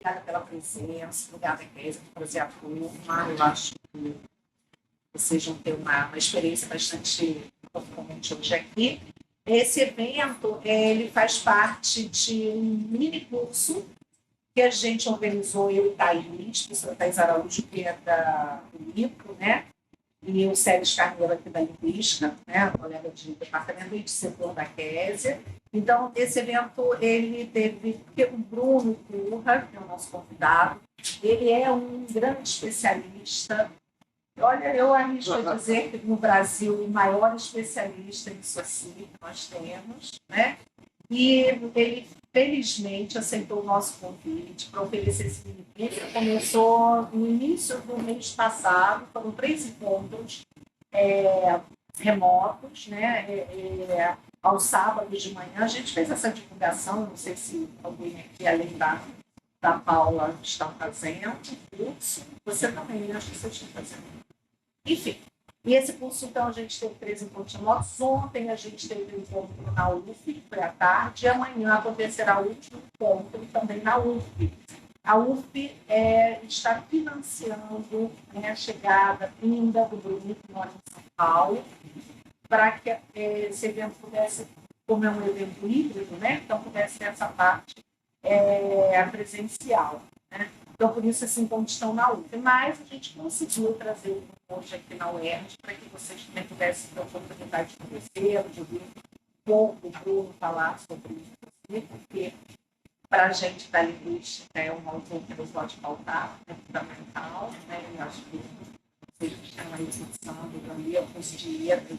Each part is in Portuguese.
obrigada pela presença, obrigada, Kézia, por trazer a turma. Eu acho que vocês vão ter uma experiência bastante importante hoje aqui. Esse evento, ele faz parte de um mini curso que a gente organizou, eu e Thaís, professora Thaís Araújo, que é do LIPRO, né? E o Sérgio Carneiro aqui da Linguística, né? Colega de departamento e de setor da Kézia. Então, esse evento, ele teve o Bruno Curra, que é o nosso convidado. Ele é um grande especialista. Olha, eu arrisco a dizer que no Brasil, o maior especialista em SOCI que nós temos, né? E ele, felizmente, aceitou o nosso convite para oferecer esse evento. Começou no início do mês passado, foram 3 encontros remotos, né? Aos sábados de manhã. A gente fez essa divulgação, não sei se alguém aqui, além da Paula, está fazendo o curso. Você também, acho que você está fazendo. Enfim, e esse curso, então, a gente teve 3 encontros remotos. Ontem a gente teve um encontro na UF, que foi à tarde, e amanhã acontecerá o último encontro também na UF. A UF está financiando, né, a chegada vinda do Bruno, que mora em São Paulo, para que esse evento pudesse, como é um evento híbrido, né, então pudesse ter essa parte presencial, né? Então, por isso, esses encontros estão na UF. Mas a gente conseguiu trazer um hoje aqui na UERJ para que vocês também pudessem ter a oportunidade de conhecer, de ouvir um pouco o Bruno falar sobre isso, porque para a gente da linguística é um autor que não pode faltar, é fundamental, né? Eu acho que vocês que estão aí pensando ali, o curso de letras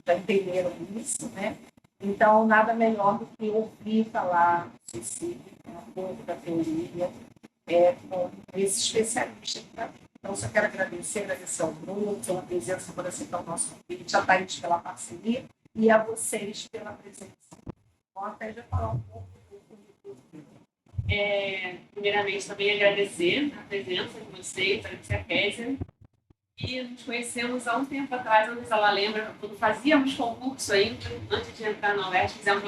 já entenderam isso, né? Então, nada melhor do que ouvir falar específico, um pouco da teoria, com esse especialista. Então, só quero agradecer ao Bruno pela presença, por aceitar o nosso convite, a Thaís pela parceria e a vocês pela presença. Então, até já falar um pouco do primeiramente, também agradecer a presença de vocês, agradecer a Kézia. E nos conhecemos há um tempo atrás, não sei se ela lembra, quando fazíamos concurso ainda, antes de entrar na UERJ, fizemos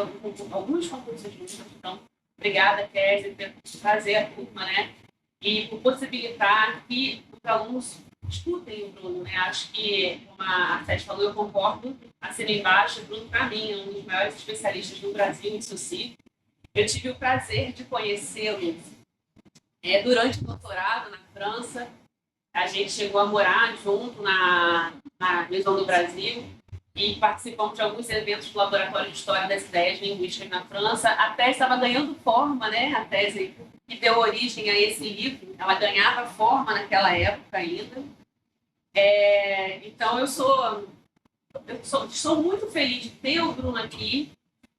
alguns concursos juntos. Então, obrigada, Kézia, por trazer a turma, né? E por possibilitar que os alunos escutem o Bruno, né? Acho que, como a Sete falou, eu concordo, assino embaixo. O Bruno, para mim, é um dos maiores especialistas do Brasil em SOCI. Eu tive o prazer de conhecê-lo durante o doutorado na França. A gente chegou a morar junto na Maison do Brasil e participamos de alguns eventos do Laboratório de História das Ideias Linguísticas na França. A tese estava ganhando forma, né? A tese que deu origem a esse livro, ela ganhava forma naquela época ainda. Então, eu sou muito feliz de ter o Bruno aqui,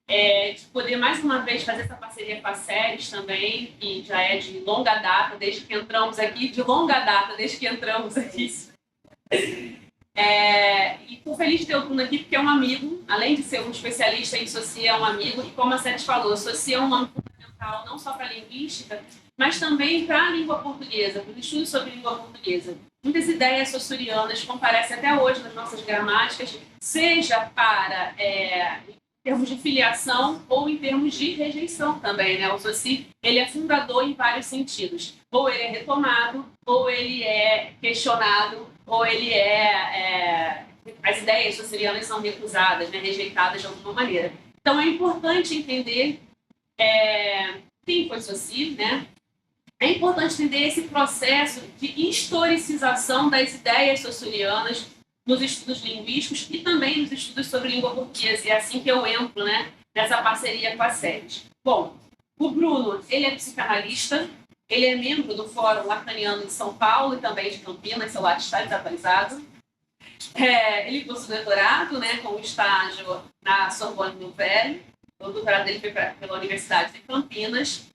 de poder mais uma vez fazer essa parceria com a SERES também, que já é de longa data, desde que entramos aqui. E estou feliz de ter o Bruno aqui, porque é um amigo, além de ser um especialista em SOCI, é um amigo, e como a SERES falou, SOCI é um nome fundamental não só para a linguística, mas também para a língua portuguesa, para os estudos sobre língua portuguesa. Muitas ideias saussurianas comparecem até hoje nas nossas gramáticas, seja para em termos de filiação ou em termos de rejeição também, né? O SOCI, ele é fundador em vários sentidos. Ou ele é retomado, ou ele é questionado, ou ele as ideias saussurianas são recusadas, né? Rejeitadas de alguma maneira. Então, é importante entender quem foi SOCI, né? É importante entender esse processo de historicização das ideias saussurianas nos estudos linguísticos e também nos estudos sobre língua portuguesa. E é assim que eu entro, né, nessa parceria com a SERES. Bom, o Bruno, ele é psicanalista, ele é membro do Fórum Lacaniano de São Paulo e também de Campinas, seu lado está desatualizado. Ele possui doutorado, né, com estágio na Sorbonne Nouvelle. O doutorado dele foi pela Universidade de Campinas.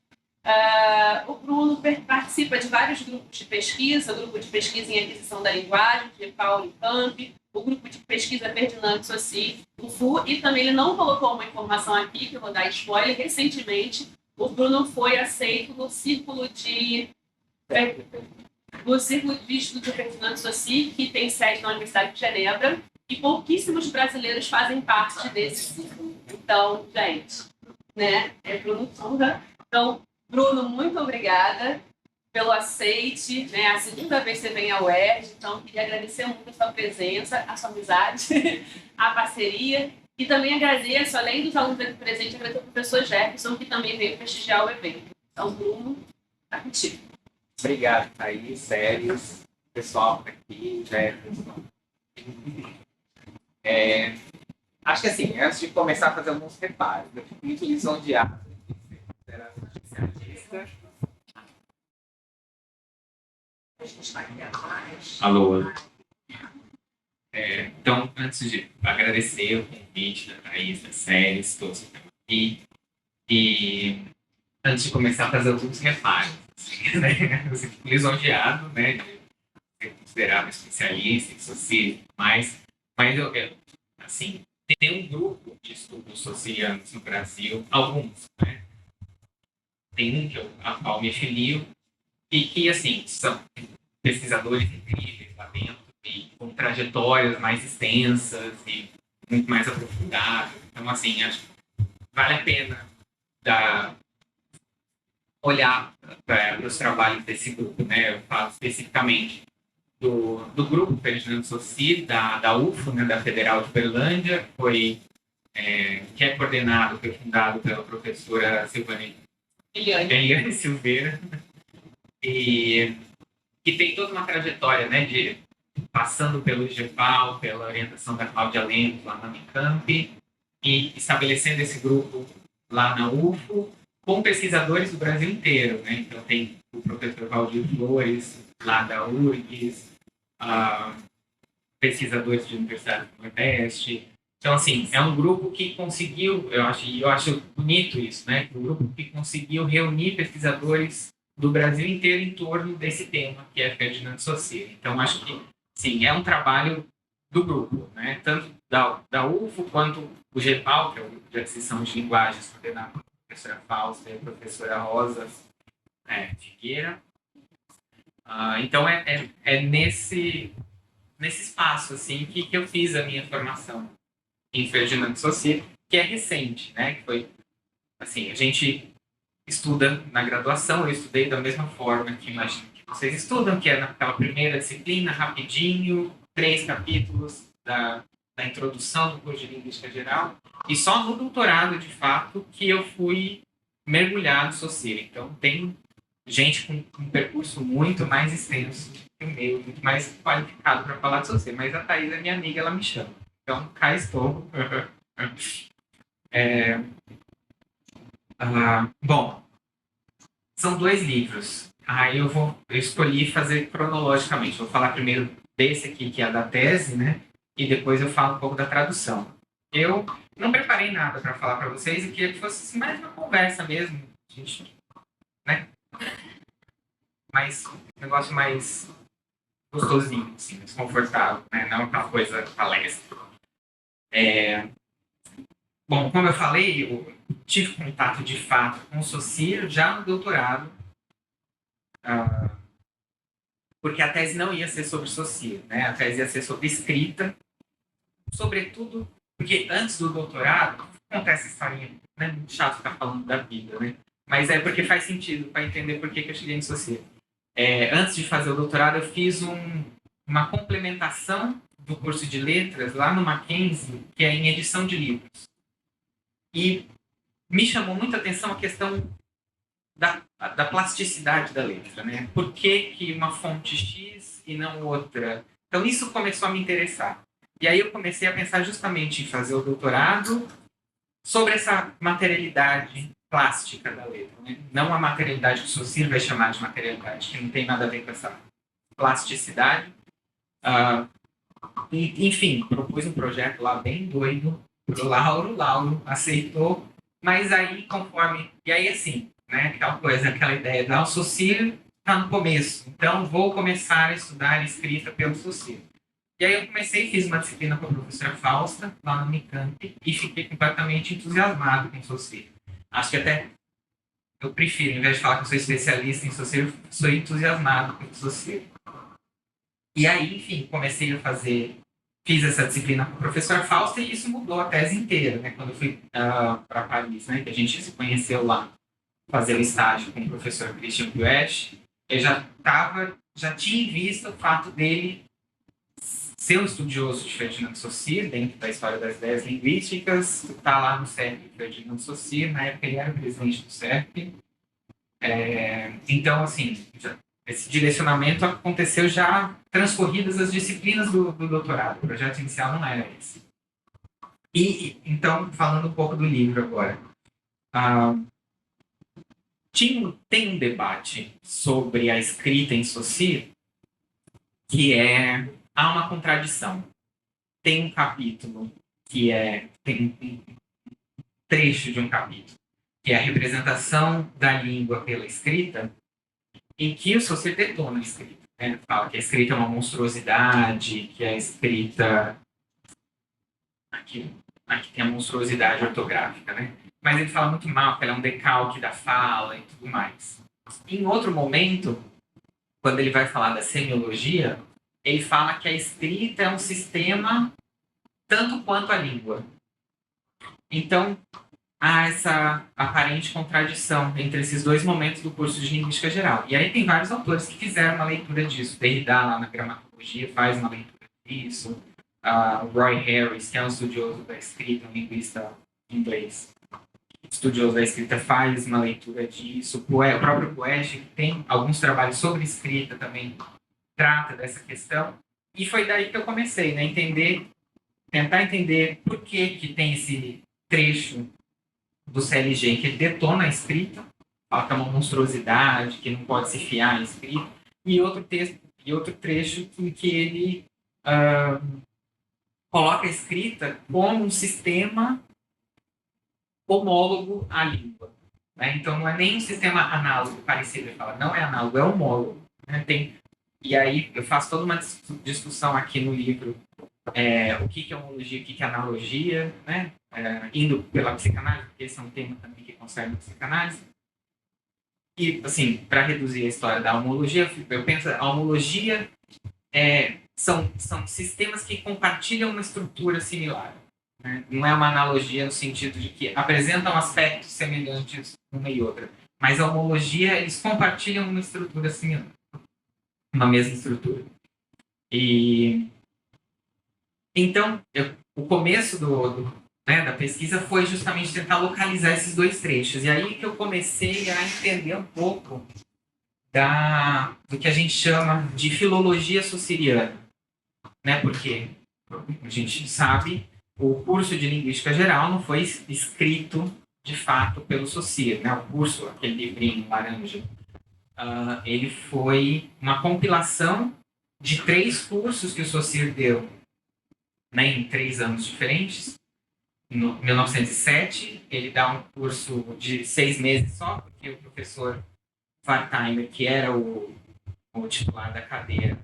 O Bruno participa de vários grupos de pesquisa, o grupo de pesquisa em aquisição da linguagem, de Paulo e Campi, o grupo de pesquisa Ferdinand SOCI, o FU, e também ele não colocou uma informação aqui, que eu vou dar spoiler, recentemente o Bruno foi aceito no círculo de estudo de Ferdinand SOCI, que tem sede na Universidade de Genebra, e pouquíssimos brasileiros fazem parte desse círculo. Então, gente, né, Bruno Turra. Então, Bruno, muito obrigada. pelo aceite, né? A segunda vez que você vem ao UERJ, então queria agradecer muito a sua presença, a sua amizade, a parceria, e também agradeço, além dos alunos aqui presentes, agradeço ao professor Jefferson, que também veio prestigiar o evento. Então, Bruno, está contigo. Obrigado, Thaís, Sérios, pessoal que tá aqui, Jefferson. Acho que assim, antes de começar a fazer alguns reparos, eu fico muito lisonjeado de ser considerado especialista. A gente vai aqui atrás. Alô. Então, antes de agradecer o convite da Thaís, da Séries, todos que estão aqui, e antes de começar a fazer alguns reparos, assim, né? Eu fico lisonjeado, né, de ser considerado especialista em socialismo, mas eu, assim, tem um grupo de estudos socianos no Brasil, alguns, né? Tem um que eu, a qual me filio, e que, assim, são pesquisadores incríveis lá dentro, e com trajetórias mais extensas e muito mais aprofundadas. Então, assim, acho que vale a pena olhar para os trabalhos desse grupo, né? Eu falo especificamente do grupo Ferdinando Saussure, da UFO, né, da Federal de Uberlândia, que é coordenado, foi fundado pela professora Eliane Silveira, e que tem toda uma trajetória, né, passando pelo IGEPAL, pela orientação da Cláudia Lemos lá na Unicamp, e estabelecendo esse grupo lá na UFO, com pesquisadores do Brasil inteiro, né? Então tem o professor Valdir Flores, lá da URGS, pesquisadores de Universidade do Nordeste. Então, assim, é um grupo que conseguiu, eu acho bonito isso, né? Um grupo que conseguiu reunir pesquisadores do Brasil inteiro em torno desse tema, que é Ferdinando Saussure. Então, acho que, sim, é um trabalho do grupo, né? Tanto da UFO quanto o GEPAL, que é o Grupo de Aquisição de Linguagens, coordenado pela professora Fausta e a professora Rosa Figueira. Então, é nesse espaço assim, que eu fiz a minha formação em Ferdinando Saussure, que é recente, né? Que foi, assim, a gente estuda na graduação, eu estudei da mesma forma que imagino que vocês estudam, que é naquela primeira disciplina, rapidinho, 3 capítulos da introdução do curso de Linguística Geral, e só no doutorado, de fato, que eu fui mergulhado em Saussure. Então, tem gente com um percurso muito mais extenso que o meu, muito mais qualificado para falar de Saussure, mas a Thaís é minha amiga, ela me chama. Então, cá estou. Bom, são 2 livros. Aí eu escolhi fazer cronologicamente. Vou falar primeiro desse aqui, que é a da tese, né? E depois eu falo um pouco da tradução. Eu não preparei nada para falar para vocês e queria que fosse assim, mais uma conversa mesmo. Gente, né? Mas um negócio mais gostosinho, assim, mais confortável, né? Não aquela coisa palestra. Bom, como eu falei, eu tive contato de fato com o Saussure já no doutorado, porque a tese não ia ser sobre Saussure, né? A tese ia ser sobre escrita, sobretudo porque antes do doutorado, acontece essa historinha, né? Muito chato ficar falando da vida, né? Mas é porque faz sentido para entender por que eu cheguei em Saussure. Antes de fazer o doutorado, eu fiz uma complementação do curso de letras lá no Mackenzie, que é em edição de livros. E me chamou muita atenção a questão da plasticidade da letra, né? Por que uma fonte X e não outra? Então, isso começou a me interessar. E aí eu comecei a pensar justamente em fazer o doutorado sobre essa materialidade plástica da letra, né? Não a materialidade que o Saussure vai chamar de materialidade, que não tem nada a ver com essa plasticidade. Enfim, propus um projeto lá bem doido pro Lauro aceitou, mas aí conforme... E aí assim, né, aquela ideia de o Saussure está no começo, então vou começar a estudar escrita pelo Saussure. E aí eu fiz uma disciplina com a professora Fausta, lá no Unicamp, e fiquei completamente entusiasmado com Saussure. Acho que até eu prefiro, em vez de falar que eu sou especialista em Saussure, sou entusiasmado com Saussure. E aí, enfim, fiz essa disciplina com a professora Fausta e isso mudou a tese inteira, né? Quando eu fui para Paris, né? Que a gente se conheceu lá, fazer o estágio com o professor Christian Puech, ele já tinha em vista o fato dele ser um estudioso de Ferdinand de Saussure, dentro da história das ideias linguísticas, está lá no CERP, Ferdinand de Saussure, na época ele era o presidente do CERP. Então, assim, esse direcionamento aconteceu já transcorridas as disciplinas do doutorado. O projeto inicial não era esse. E, então, falando um pouco do livro agora. Tem um debate sobre a escrita em Saussure que há uma contradição. Tem um capítulo tem um trecho de um capítulo que é a representação da língua pela escrita, em que o Saussure detona a escrita. Né? Fala que a escrita é uma monstruosidade, que a escrita... Aqui tem a monstruosidade ortográfica, né? Mas ele fala muito mal, que ela é um decalque da fala e tudo mais. Em outro momento, quando ele vai falar da semiologia, ele fala que a escrita é um sistema tanto quanto a língua. Então, há essa aparente contradição entre esses dois momentos do curso de Linguística Geral. E aí tem vários autores que fizeram uma leitura disso. Derrida, lá na Gramatologia, faz uma leitura disso. Roy Harris, que é um estudioso da escrita, um linguista inglês, estudioso da escrita, faz uma leitura disso. O próprio Poesch, que tem alguns trabalhos sobre escrita, também trata dessa questão. E foi daí que eu comecei, né? Tentar entender por que tem esse trecho do CLG que ele detona a escrita, fala que é uma monstruosidade, que não pode se fiar à escrita, e outro trecho em que ele coloca a escrita como um sistema homólogo à língua. Né? Então, não é nem um sistema análogo, parecido. Ele fala, não é análogo, é homólogo. Né? E aí, eu faço toda uma discussão aqui no livro, o que é homologia, o que é analogia, né? Indo pela psicanálise, porque esse é um tema também que concerne a psicanálise. E, assim, para reduzir a história da homologia, eu penso, a homologia são sistemas que compartilham uma estrutura similar. Né? Não é uma analogia no sentido de que apresentam aspectos semelhantes uma e outra, mas a homologia, eles compartilham uma estrutura similar, uma mesma estrutura. E então, o começo da pesquisa foi justamente tentar localizar esses dois trechos. E aí que eu comecei a entender um pouco do que a gente chama de filologia saussuriana. Né? Porque a gente sabe, o curso de Linguística Geral não foi escrito, de fato, pelo Saussure. Né? O curso, aquele livrinho laranja, ele foi uma compilação de 3 cursos que o Saussure deu, né, em 3 anos diferentes. Em 1907, ele dá um curso de 6 meses só, porque o professor Wartheimer, que era o titular da cadeira,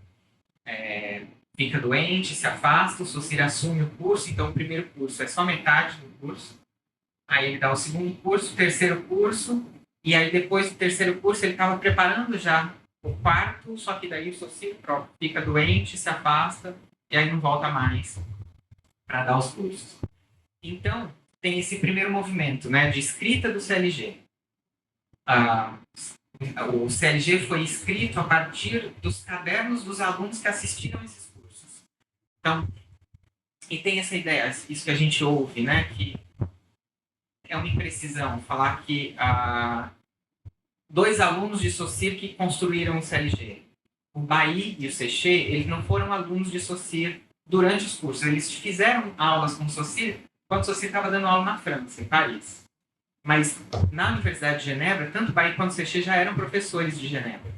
fica doente, se afasta, o Saussure assume o curso, então o primeiro curso é só metade do curso. Aí ele dá o segundo curso, o terceiro curso, e aí depois do terceiro curso ele estava preparando já o quarto, só que daí o Saussure fica doente, se afasta, e aí não volta mais para dar os cursos. Então, tem esse primeiro movimento, né, de escrita do CLG. O CLG foi escrito a partir dos cadernos dos alunos que assistiram a esses cursos. Então, e tem essa ideia, isso que a gente ouve, né, que é uma imprecisão, falar que 2 alunos de Saussure que construíram o CLG. O Bailly e o Séché, eles não foram alunos de Saussure durante os cursos. Eles fizeram aulas com Saussure quando Saussure estava dando aula na França, em Paris. Mas na Universidade de Genebra, tanto Bailly quanto Séché já eram professores de Genebra.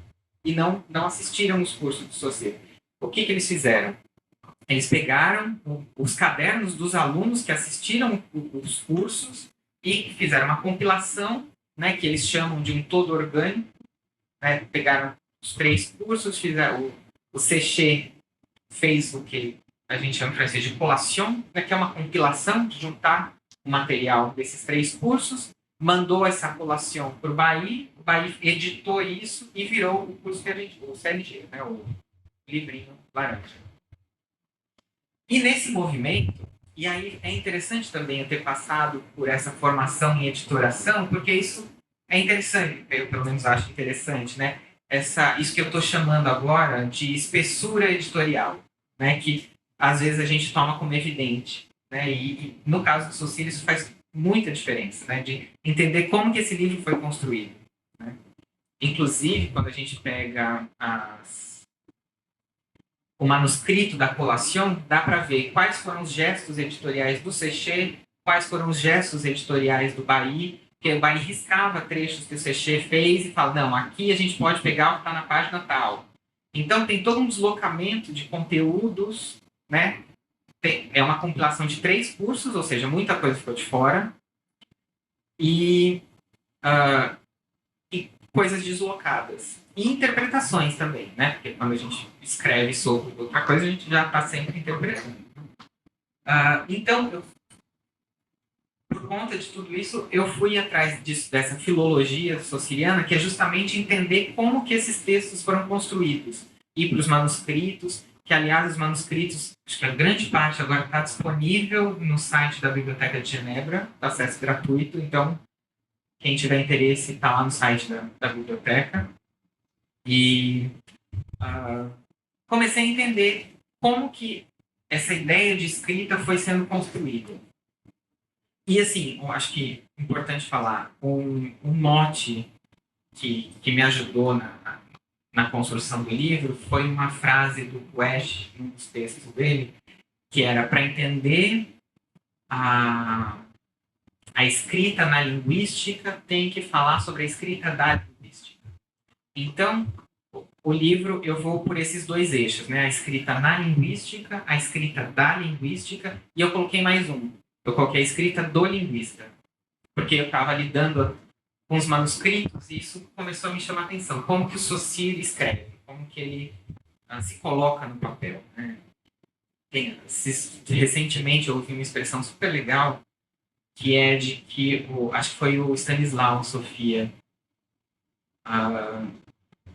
E não assistiram os cursos de Saussure. O que eles fizeram? Eles pegaram os cadernos dos alunos que assistiram os cursos e fizeram uma compilação, né, que eles chamam de um todo orgânico. Né? Pegaram os 3 cursos, fizeram o Séché fez o que a gente chama em francês de collation, né, que é uma compilação de juntar o material desses 3 cursos, mandou essa collation para o Bailly editou isso e virou o curso que a gente, o CLG, né, o livrinho laranja. E nesse movimento, e aí é interessante também eu ter passado por essa formação em editoração, porque isso é interessante, eu pelo menos acho interessante, né? isso que eu estou chamando agora de espessura editorial, né? Que às vezes a gente toma como evidente, né? E no caso do Saussure isso faz muita diferença, né? De entender como que esse livro foi construído, né? Inclusive, quando a gente pega o manuscrito da Collation, dá para ver quais foram os gestos editoriais do Séché, quais foram os gestos editoriais do Bailly, porque o Bailly riscava trechos que o Séché fez e fala, não, aqui a gente pode pegar o que está na página tal. Então, tem todo um deslocamento de conteúdos, né? É uma compilação de 3 cursos, ou seja, muita coisa ficou de fora. E coisas deslocadas. E interpretações também, né? Porque quando a gente escreve sobre outra coisa, a gente já está sempre interpretando. Então, por conta de tudo isso, eu fui atrás dessa filologia saussuriana, que é justamente entender como que esses textos foram construídos. Ir para os manuscritos, que, aliás, os manuscritos, acho que a grande parte agora está disponível no site da Biblioteca de Genebra, acesso gratuito, então quem tiver interesse está lá no site da biblioteca. E comecei a entender como que essa ideia de escrita foi sendo construída. E assim, eu acho que é importante falar, um mote que me ajudou na construção do livro foi uma frase do Wesch, num dos textos dele, que era para entender a escrita na linguística, tem que falar sobre a escrita da linguística. Então, o livro, eu vou por esses 2 eixos, né? A escrita na linguística, a escrita da linguística, e eu coloquei mais um. Eu coloquei a escrita do linguista, porque eu estava lidando com os manuscritos e isso começou a me chamar a atenção. Como que o Saussure escreve, como que ele se coloca no papel, né? Recentemente eu ouvi uma expressão super legal, que é de que, acho que foi o Stanislau Sofia,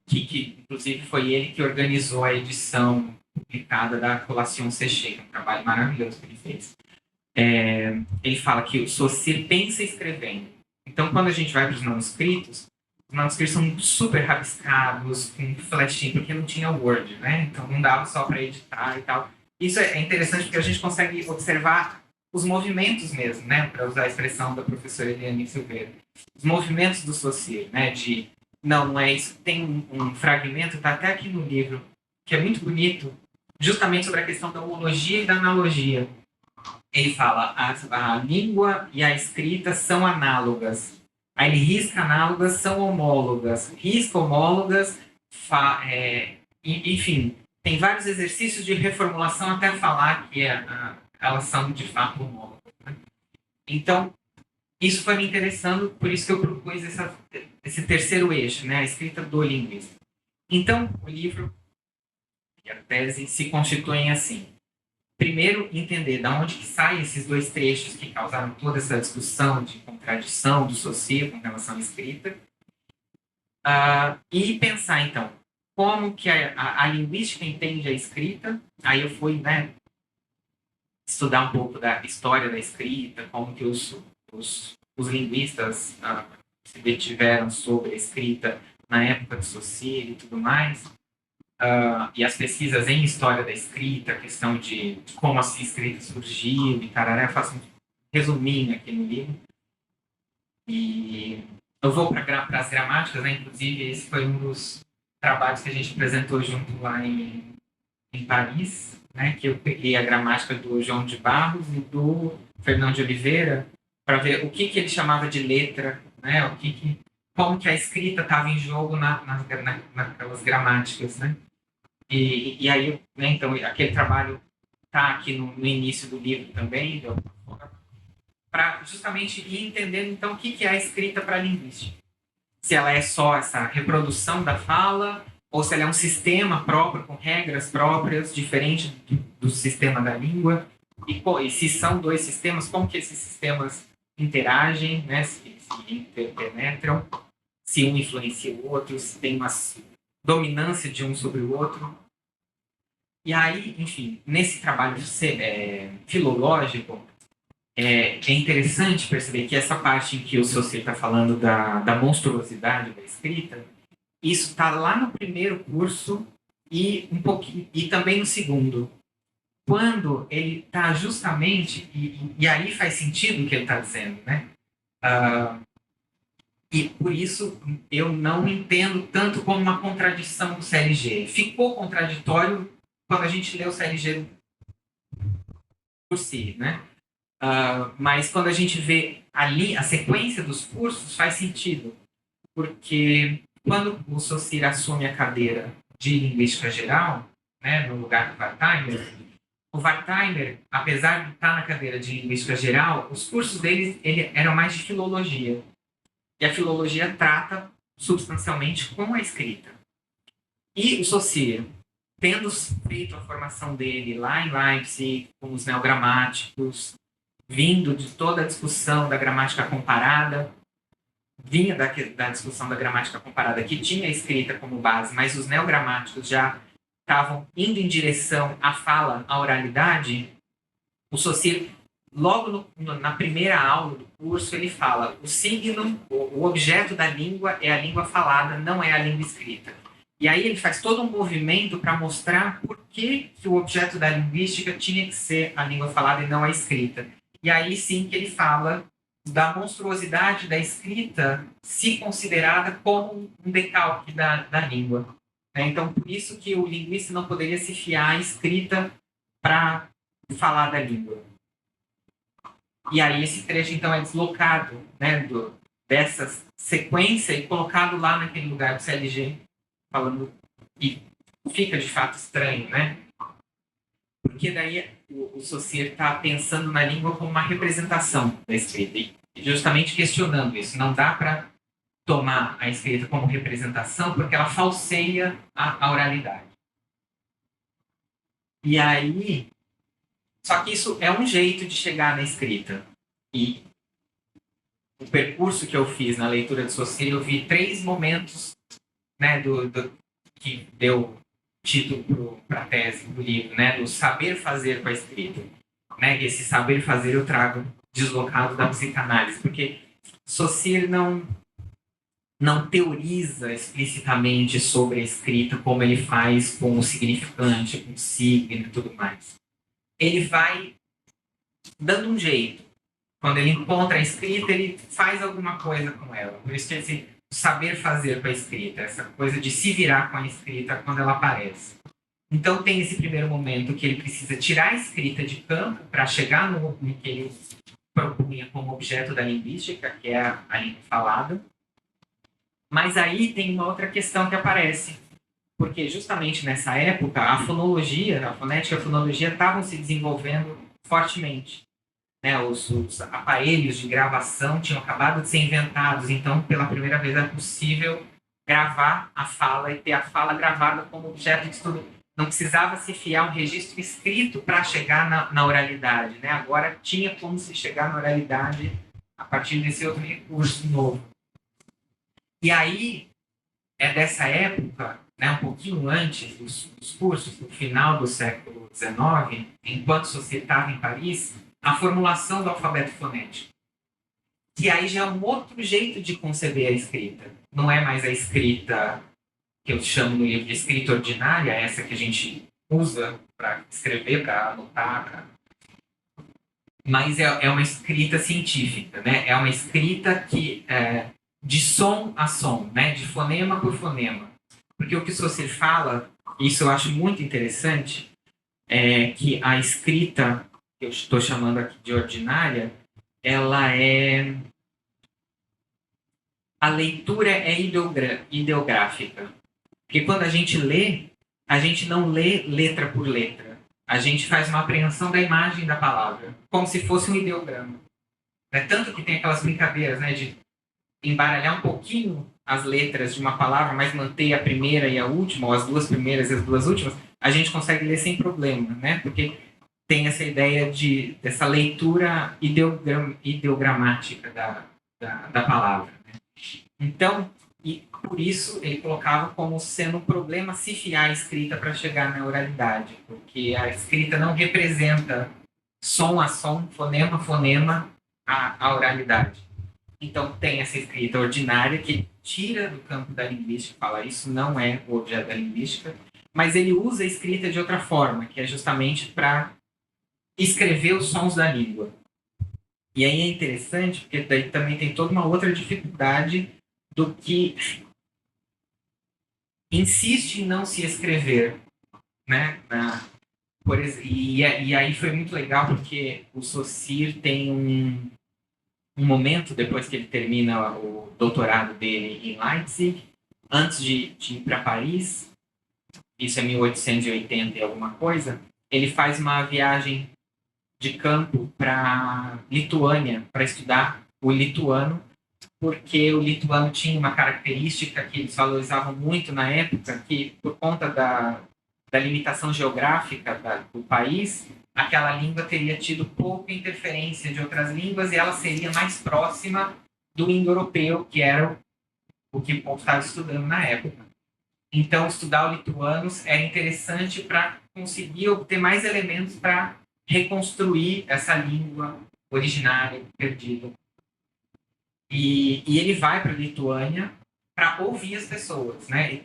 que inclusive foi ele que organizou a edição publicada da Collation Séché, que é um trabalho maravilhoso que ele fez. Ele fala que o Saussure pensa escrevendo. Então, quando a gente vai para os manuscritos são super rabiscados, com flechinho, porque não tinha Word, né? Então, não dava só para editar e tal. Isso é interessante porque a gente consegue observar os movimentos mesmo, né? Para usar a expressão da professora Eliane Silveira. Os movimentos do Saussure, né? Não é isso. Tem um fragmento, está até aqui no livro, que é muito bonito, justamente sobre a questão da homologia e da analogia. Ele fala, a língua e a escrita são análogas. Aí ele risca análogas, são homólogas. Risca homólogas, enfim, tem vários exercícios de reformulação até falar que elas são de fato homólogas. Né? Então, isso foi me interessando, por isso que eu propus esse terceiro eixo, né? A escrita do linguista. Então, o livro e a tese se constituem assim. Primeiro, entender de onde que saem esses 2 trechos que causaram toda essa discussão de contradição do Saussure com relação à escrita. E pensar, então, como que a linguística entende a escrita. Aí eu fui, né, estudar um pouco da história da escrita, como que os linguistas se detiveram sobre a escrita na época de Saussure e tudo mais. E as pesquisas em história da escrita, a questão de como a escrita surgiu e tarará, eu faço um resuminho aqui no livro. E eu vou para as gramáticas, né? Inclusive esse foi um dos trabalhos que a gente apresentou junto lá em Paris, né? Que eu peguei a gramática do João de Barros e do Fernão de Oliveira para ver o que ele chamava de letra, né? Como que a escrita estava em jogo naquelas gramáticas, né? E aí, né, então, aquele trabalho está aqui no início do livro também, para justamente ir entendendo, então, o que é a escrita para a linguística. Se ela é só essa reprodução da fala, ou se ela é um sistema próprio, com regras próprias, diferente do sistema da língua, e se são 2 sistemas, como que esses sistemas interagem, né, se interpenetram, se um influencia o outro, se tem uma dominância de um sobre o outro. E aí, enfim, nesse trabalho filológico, é interessante perceber que essa parte em que o Saussure está falando da monstruosidade da escrita, isso está lá no primeiro curso e um pouquinho e também no segundo. Quando ele está justamente, e aí faz sentido o que ele está dizendo, né? E por isso eu não entendo tanto como uma contradição do CLG. Ficou contraditório quando a gente lê o CLG por si, né? Mas quando a gente vê ali a sequência dos cursos, faz sentido. Porque quando o Saussure assume a cadeira de Linguística Geral, né, no lugar do Wertheimer, o Wertheimer, apesar de estar na cadeira de Linguística Geral, os cursos dele eram mais de filologia. E a filologia trata substancialmente com a escrita. E o Saussure, tendo feito a formação dele lá em Leipzig, com os neogramáticos, vindo de toda a discussão da gramática comparada, vinha da discussão da gramática comparada, que tinha a escrita como base, mas os neogramáticos já estavam indo em direção à fala, à oralidade. O Saussure, logo na primeira aula do curso, ele fala: o signo, o objeto da língua é a língua falada, não é a língua escrita. E aí ele faz todo um movimento para mostrar por que o objeto da linguística tinha que ser a língua falada e não a escrita. E aí sim que ele fala da monstruosidade da escrita se considerada como um decalque da língua. Então, por isso que o linguista não poderia se fiar à escrita para falar da língua. E aí esse trecho, então, é deslocado, né, dessa sequência e colocado lá naquele lugar do CLG, falando, e fica de fato estranho, né? Porque daí o Saussure está pensando na língua como uma representação da escrita, e justamente questionando isso. Não dá para tomar a escrita como representação, porque ela falseia a oralidade. E aí, só que isso é um jeito de chegar na escrita. E o percurso que eu fiz na leitura de Saussure, eu vi 3 momentos, né, que deu título para a tese do livro, né, do saber fazer com a escrita. Né, esse saber fazer eu trago deslocado da psicanálise, porque Saussure não teoriza explicitamente sobre a escrita como ele faz com o significante, com o signo e tudo mais. Ele vai dando um jeito. Quando ele encontra a escrita, ele faz alguma coisa com ela. Por isso que esse saber fazer com a escrita, essa coisa de se virar com a escrita quando ela aparece. Então tem esse primeiro momento que ele precisa tirar a escrita de campo para chegar no que ele propunha como objeto da linguística, que é a língua falada. Mas aí tem uma outra questão que aparece, porque justamente nessa época a fonologia, a fonética e a fonologia estavam se desenvolvendo fortemente. Né? Os aparelhos de gravação tinham acabado de ser inventados, então pela primeira vez era possível gravar a fala e ter a fala gravada como objeto de estudo. Não precisava se fiar um registro escrito para chegar na oralidade. Né? Agora tinha como se chegar na oralidade a partir desse outro recurso novo. E aí, é dessa época, né, um pouquinho antes dos cursos, no final do século XIX, enquanto Saussure estava em Paris, a formulação do alfabeto fonético. Que aí já é um outro jeito de conceber a escrita. Não é mais a escrita que eu chamo no livro de escrita ordinária, essa que a gente usa para escrever, para anotar, mas é uma escrita científica, né? É uma escrita que de som a som, né? De fonema por fonema. Porque o que o Saussure fala, isso eu acho muito interessante, é que a escrita, que eu estou chamando aqui de ordinária, ela é... A leitura é ideográfica. Porque quando a gente lê, a gente não lê letra por letra. A gente faz uma apreensão da imagem da palavra, como se fosse um ideograma. Tanto que tem aquelas brincadeiras, né, de embaralhar um pouquinho as letras de uma palavra, mas manter a primeira e a última, ou as 2 primeiras e as 2 últimas, a gente consegue ler sem problema, né? Porque tem essa ideia dessa leitura ideogramática da palavra. Né? Então, e por isso ele colocava como sendo um problema se fiar a escrita para chegar na oralidade, porque a escrita não representa som a som, fonema a fonema, a oralidade. Então tem essa escrita ordinária que tira do campo da linguística, fala isso não é o objeto da linguística, mas ele usa a escrita de outra forma, que é justamente para escrever os sons da língua. E aí é interessante, porque daí também tem toda uma outra dificuldade do que insiste em não se escrever, né? E aí foi muito legal, porque o Saussure tem um momento, depois que ele termina o doutorado dele em Leipzig, antes de ir para Paris, isso é 1880 e alguma coisa, ele faz uma viagem de campo para Lituânia, para estudar o lituano, porque o lituano tinha uma característica que eles valorizavam muito na época, que por conta da limitação geográfica do país, aquela língua teria tido pouca interferência de outras línguas e ela seria mais próxima do indo-europeu, que era o que o povo estava estudando na época. Então, estudar o lituano é interessante para conseguir obter mais elementos para reconstruir essa língua originária, perdida. E ele vai para a Lituânia para ouvir as pessoas, né?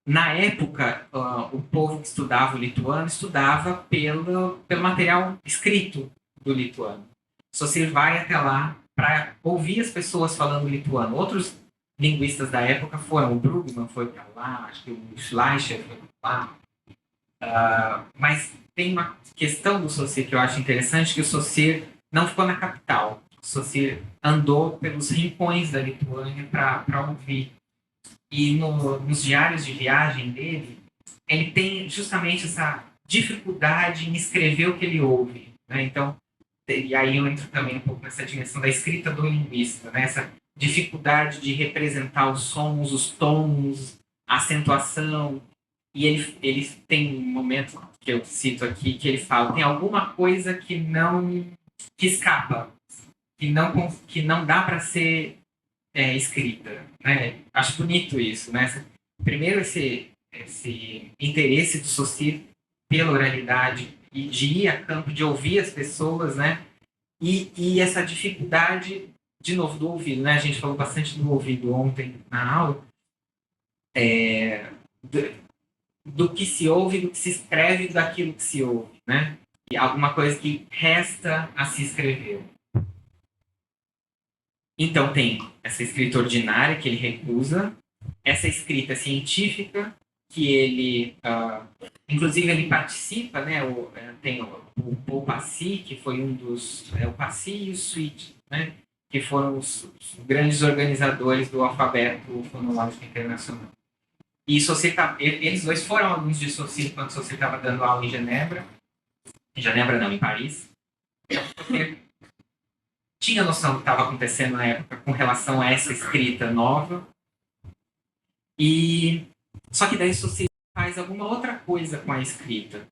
Na época, o povo que estudava o lituano estudava pelo material escrito do lituano. Saussure vai até lá para ouvir as pessoas falando lituano. Outros linguistas da época foram, o Brugman foi para lá, acho que o Schleicher foi para lá. Mas tem uma questão do Saussure que eu acho interessante, que o Saussure não ficou na capital. O Saussure andou pelos rincões da Lituânia para ouvir. E nos diários de viagem dele, ele tem justamente essa dificuldade em escrever o que ele ouve, né? Então, e aí eu entro também um pouco nessa dimensão da escrita do linguista, né? Essa dificuldade de representar os sons, os tons, a acentuação. E ele tem um momento que eu cito aqui, que ele fala, tem alguma coisa que escapa, que não dá para ser escrita, né? Acho bonito isso, né? Primeiro esse interesse do Saussure pela oralidade e de ir a campo, de ouvir as pessoas, né? E essa dificuldade, de novo, do ouvido, né? A gente falou bastante do ouvido ontem na aula, do que se ouve, do que se escreve, daquilo que se ouve, né? E alguma coisa que resta a se escrever. Então tem essa escrita ordinária que ele recusa, essa escrita científica que ele, inclusive ele participa, né? Tem o Paul Passy, que foi um dos, o Passy e o Sweet, né? Que foram os grandes organizadores do alfabeto fonológico internacional. E eles dois foram alunos de Saussure quando Saussure estava dando aula em Genebra. Em Genebra não, em Paris. Porque tinha noção do que estava acontecendo na época com relação a essa escrita nova. Só que daí Saussure faz alguma outra coisa com a escrita,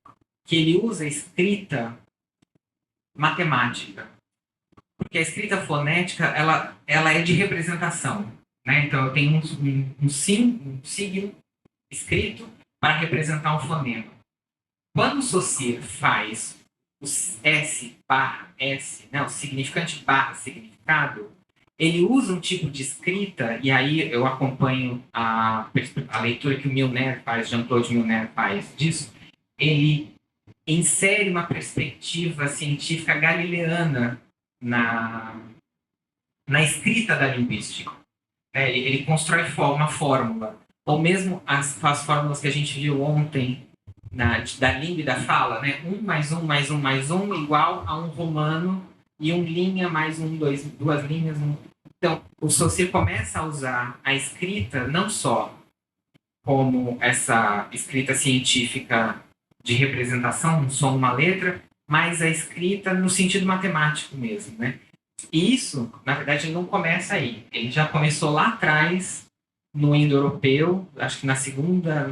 que ele usa a escrita matemática. Porque a escrita fonética, ela é de representação, né? Então eu tenho um signo escrito para representar um fonema. Quando o Saussure faz o S barra S, né, o significante barra significado, ele usa um tipo de escrita, e aí eu acompanho a leitura que o Milner faz, Jean-Claude Milner faz disso, ele insere uma perspectiva científica galileana na escrita da linguística. Ele constrói uma fórmula, ou mesmo as fórmulas que a gente viu ontem da língua e da fala, né? 1 mais 1 mais 1 mais 1 igual a um romano e linha mais duas linhas. Então, o Saussure começa a usar a escrita não só como essa escrita científica de representação, um som, uma letra, mas a escrita no sentido matemático mesmo, né? E isso, na verdade, não começa aí. Ele já começou lá atrás, no indo-europeu, acho que no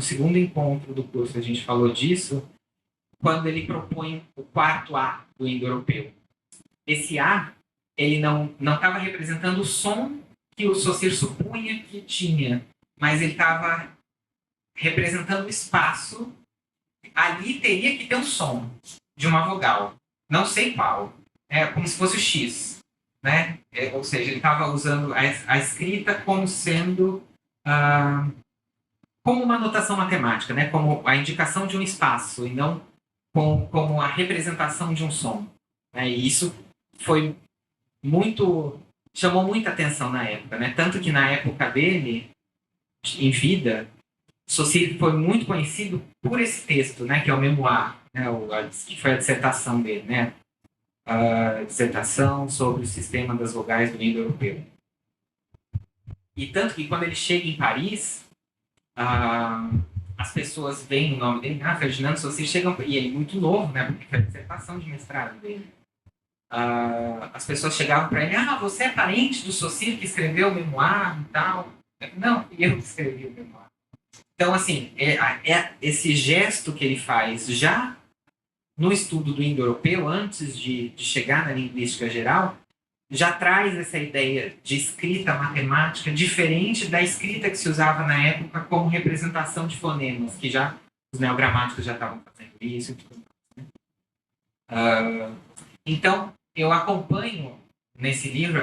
segundo encontro do curso a gente falou disso, quando ele propõe o quarto A do indo-europeu. Esse A, ele não estava representando o som que o Saussure supunha que tinha, mas ele estava representando o espaço. Ali teria que ter um som de uma vogal, não sei qual, como se fosse o X. né? Ou seja, ele estava usando a escrita como sendo como uma notação matemática, né? Como a indicação de um espaço e não como a representação de um som. Né? E isso foi chamou muita atenção na época, né? Tanto que na época dele, em vida, Saussure foi muito conhecido por esse texto, né? Que é o Memoir, né? Que foi a dissertação dele, né? A dissertação sobre o sistema das vogais do Indo-Europeu. E tanto que quando ele chega em Paris, as pessoas veem o nome dele, Ferdinando Saussure, chegam, e ele é muito novo, né? Porque foi a dissertação de mestrado dele. As pessoas chegavam para ele, você é parente do Saussure que escreveu o Memoir e tal? Não, eu que escrevi o Memoir. Então, assim, esse gesto que ele faz já no estudo do indo-europeu, antes de chegar na linguística geral, já traz essa ideia de escrita matemática diferente da escrita que se usava na época como representação de fonemas, que já os neogramáticos já estavam fazendo isso. Então, eu acompanho nesse livro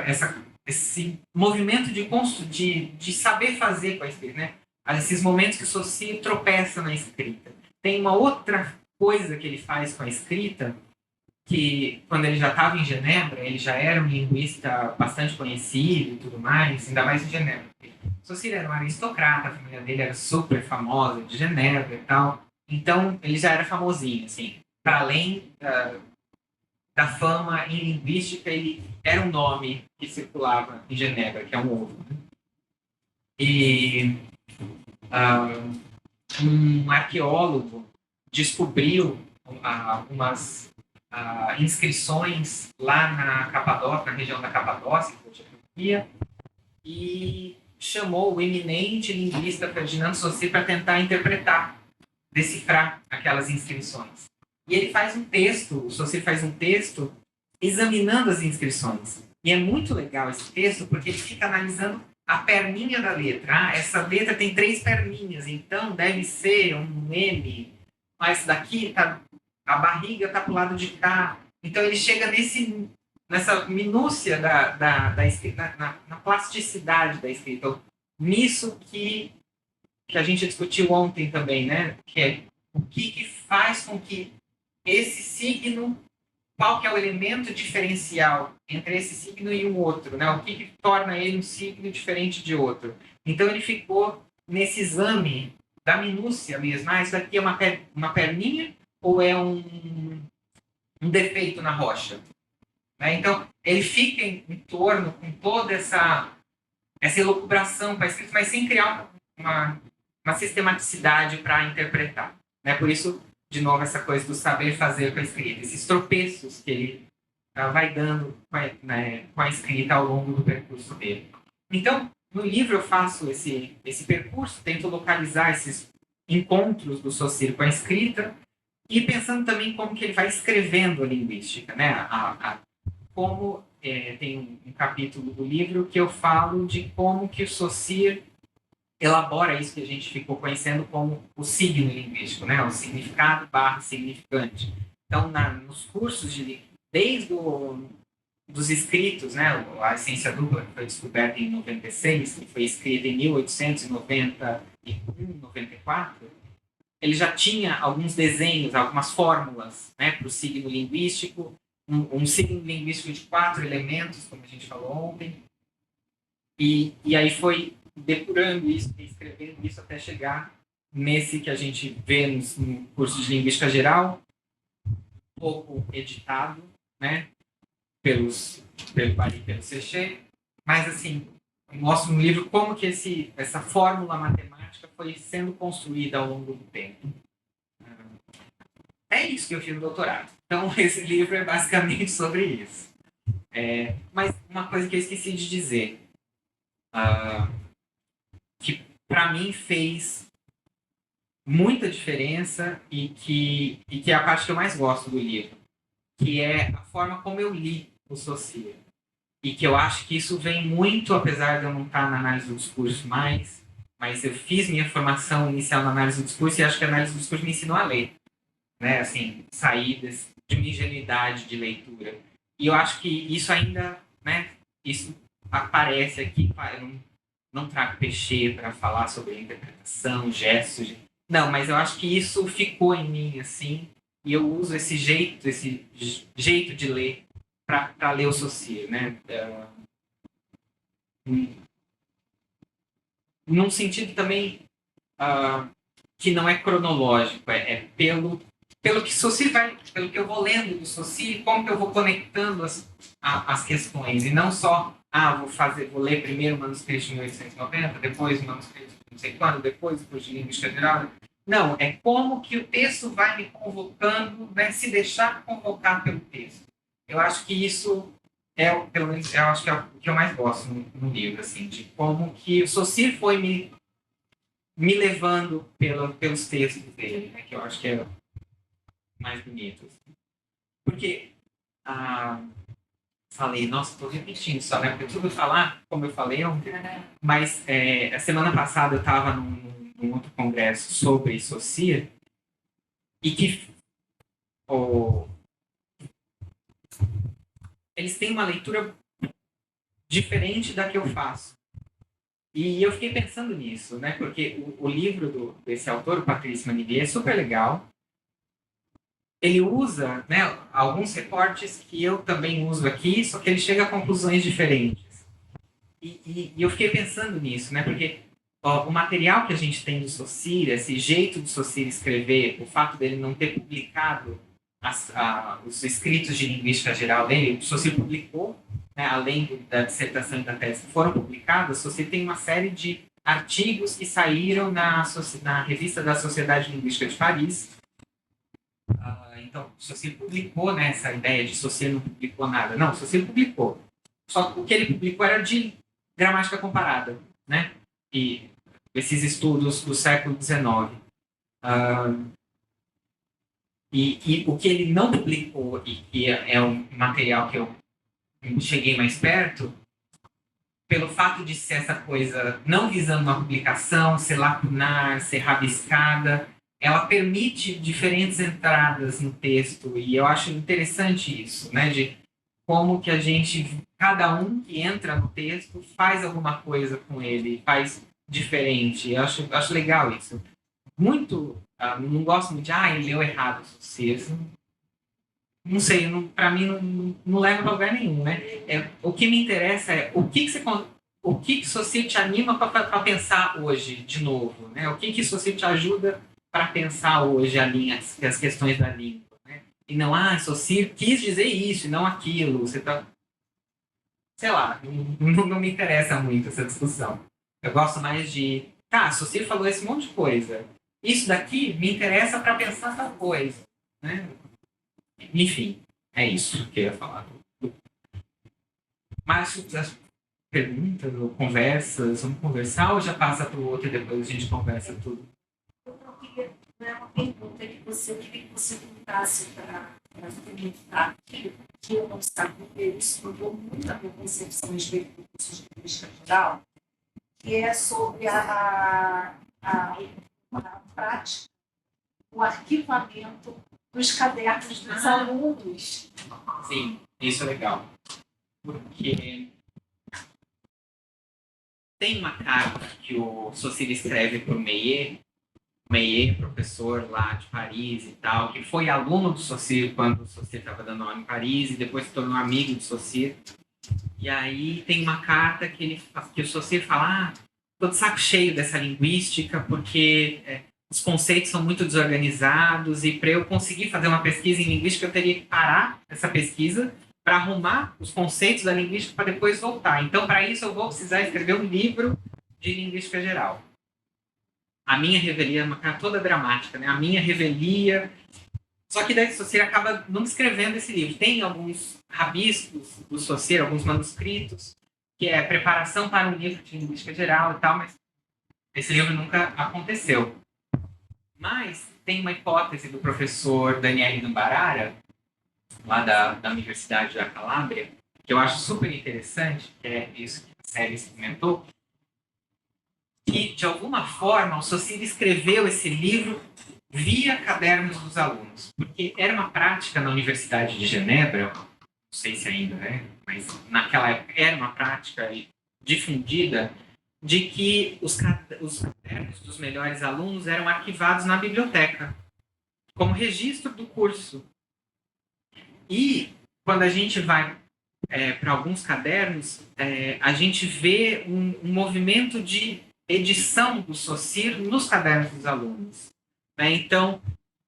esse movimento de saber fazer com a escrita, né? Esses momentos que o Saussure tropeça na escrita. Tem uma outra coisa que ele faz com a escrita, que quando ele já estava em Genebra, ele já era um linguista bastante conhecido e tudo mais, ainda mais em Genebra. Saussure era um aristocrata, a família dele era super famosa de Genebra e tal. Então, ele já era famosinho, assim. Para além da fama em linguística, ele era um nome que circulava em Genebra, que é um ovo. Né? E um arqueólogo descobriu algumas inscrições lá na Capadócia, na região da Capadócia, que hoje é Turquia, e chamou o eminente linguista Ferdinand Saussure para tentar interpretar, decifrar aquelas inscrições. E ele faz um texto, o Saussure faz um texto examinando as inscrições. E é muito legal esse texto porque ele fica analisando a perninha da letra. Essa letra tem 3 perninhas, então deve ser um M, mas daqui a barriga está para o lado de cá. Então ele chega nessa minúcia da escrita, na plasticidade da escrita. Então, nisso que a gente discutiu ontem também, né? Que é o que faz com que esse signo, qual que é o elemento diferencial entre esse signo e um outro, né? O que torna ele um signo diferente de outro. Então ele ficou nesse exame da minúcia mesmo. Isso daqui é uma perninha ou é um defeito na rocha? Né? Então ele fica em torno com toda essa elucubração para a escrita, mas sem criar uma sistematicidade para interpretar. Né? Por isso, de novo, essa coisa do saber fazer com a escrita, esses tropeços que ele vai dando com a escrita ao longo do percurso dele. Então, no livro eu faço esse percurso, tento localizar esses encontros do Saussure com a escrita e pensando também como que ele vai escrevendo a linguística, né? Como tem um capítulo do livro que eu falo de como que o Saussure elabora isso que a gente ficou conhecendo como o signo linguístico, né? O significado / significante. Então, nos cursos desde dos escritos, né? A essência dupla que foi descoberta em 96, que foi escrita em 1891, 94, ele já tinha alguns desenhos, algumas fórmulas, né? Para o signo linguístico, um signo linguístico de 4 elementos, como a gente falou ontem, e aí foi depurando isso, escrevendo isso até chegar nesse que a gente vê no curso de Linguística Geral, pouco editado, né, pelo Paris e pelo Séché, mas assim, mostra no livro como que essa fórmula matemática foi sendo construída ao longo do tempo. É isso que eu fiz no doutorado. Então, esse livro é basicamente sobre isso. Mas uma coisa que eu esqueci de dizer, que para mim fez muita diferença e que é a parte que eu mais gosto do livro, que é a forma como eu li o Saussure. E que eu acho que isso vem muito, apesar de eu não estar na análise do discurso mais, mas eu fiz minha formação inicial na análise do discurso e acho que a análise do discurso me ensinou a ler. Né? Assim, sair de uma ingenuidade de leitura. E eu acho que isso ainda né? Isso aparece aqui, eu não trago peixe para falar sobre interpretação, gestos. Não, mas eu acho que isso ficou em mim, assim, e eu uso esse jeito de ler para ler o Saussure, né? Num sentido também que não é cronológico, é pelo que Saussure pelo que eu vou lendo do Saussure, como que eu vou conectando as questões, e não só, vou ler primeiro o manuscrito de 1890, depois o manuscrito de não sei quando, depois o curso de linguística geral. Não, é como que o texto vai me convocando, né, se deixar convocar pelo texto. Eu acho que isso pelo menos, eu acho que é o que eu mais gosto no livro, assim, de como que o Saussure foi me levando pelos textos dele, né, que eu acho que é mais bonito. Assim. Porque, falei, nossa, estou repetindo só, né, porque tudo falar, como eu falei ontem, mas a semana passada eu estava num outro congresso sobre Saussure, e que eles têm uma leitura diferente da que eu faço. E eu fiquei pensando nisso, né? Porque o livro desse autor, o Patrice Manilier, é super legal. Ele usa, né, alguns recortes que eu também uso aqui, só que ele chega a conclusões diferentes. E eu fiquei pensando nisso, né? Porque o material que a gente tem do Saussure, esse jeito do Saussure escrever, o fato dele não ter publicado os escritos de linguística geral dele, o Saussure publicou, né, além da dissertação e da tese que foram publicadas, Saussure tem uma série de artigos que saíram na revista da Sociedade Linguística de Paris. Então, Saussure publicou, né, essa ideia de Saussure não publicou nada. Não, Saussure publicou. Só que o que ele publicou era de gramática comparada, né? E esses estudos do século XIX. E o que ele não publicou, e que é um material que eu cheguei mais perto, pelo fato de ser essa coisa não visando uma publicação, ser lacunar, ser rabiscada, ela permite diferentes entradas no texto, e eu acho interessante isso, né, de como que cada um que entra no texto faz alguma coisa com ele, faz diferente. Eu acho legal isso. Muito, não gosto muito de, ele leu errado, não sei, para mim não leva a lugar nenhum, né? O que me interessa é o que Saussure te anima para pensar hoje, de novo, né? O que Saussure te ajuda para pensar hoje as questões da língua, né? E não, Saussure quis dizer isso e não aquilo, você tá... Sei lá, não me interessa muito essa discussão. Eu gosto mais de, Saussure falou esse monte de coisa, isso daqui me interessa para pensar essa coisa, né? Enfim, é isso que eu ia falar. Mas as perguntas ou conversas, vamos conversar ou já passa para o outro e depois a gente conversa tudo? Eu queria, uma pergunta que você queria que você contasse para comentar aqui, que eu não sabia, isso mudou muito a minha concepção a respeito do curso de linguística geral, que é sobre a prática, o arquivamento dos cadernos dos alunos. Sim, isso é legal. Porque tem uma carta que o Saussure escreve para o Meillet, professor lá de Paris e tal, que foi aluno do Saussure quando o Saussure estava dando aula em Paris e depois se tornou amigo do Saussure. E aí tem uma carta que o Saussure fala, tô de saco cheio dessa linguística porque os conceitos são muito desorganizados e para eu conseguir fazer uma pesquisa em linguística eu teria que parar essa pesquisa para arrumar os conceitos da linguística para depois voltar. Então, para isso, eu vou precisar escrever um livro de linguística geral. A minha revelia é uma cara toda dramática, né? A minha revelia... Só que daí o Saussure acaba não escrevendo esse livro. Tem alguns rabiscos do Saussure, alguns manuscritos, que é preparação para um livro de linguística geral e tal, mas esse livro nunca aconteceu. Mas tem uma hipótese do professor Daniele Numbarara, lá da Universidade da Calábria, que eu acho super interessante, que é isso que a série comentou, que, de alguma forma, o Saussure escreveu esse livro via cadernos dos alunos, porque era uma prática na Universidade de Genebra, não sei se ainda é, mas naquela época era uma prática difundida, de que os cadernos dos melhores alunos eram arquivados na biblioteca, como registro do curso. E quando a gente vai para alguns cadernos, a gente vê um movimento de edição do Saussure nos cadernos dos alunos. Né? Então,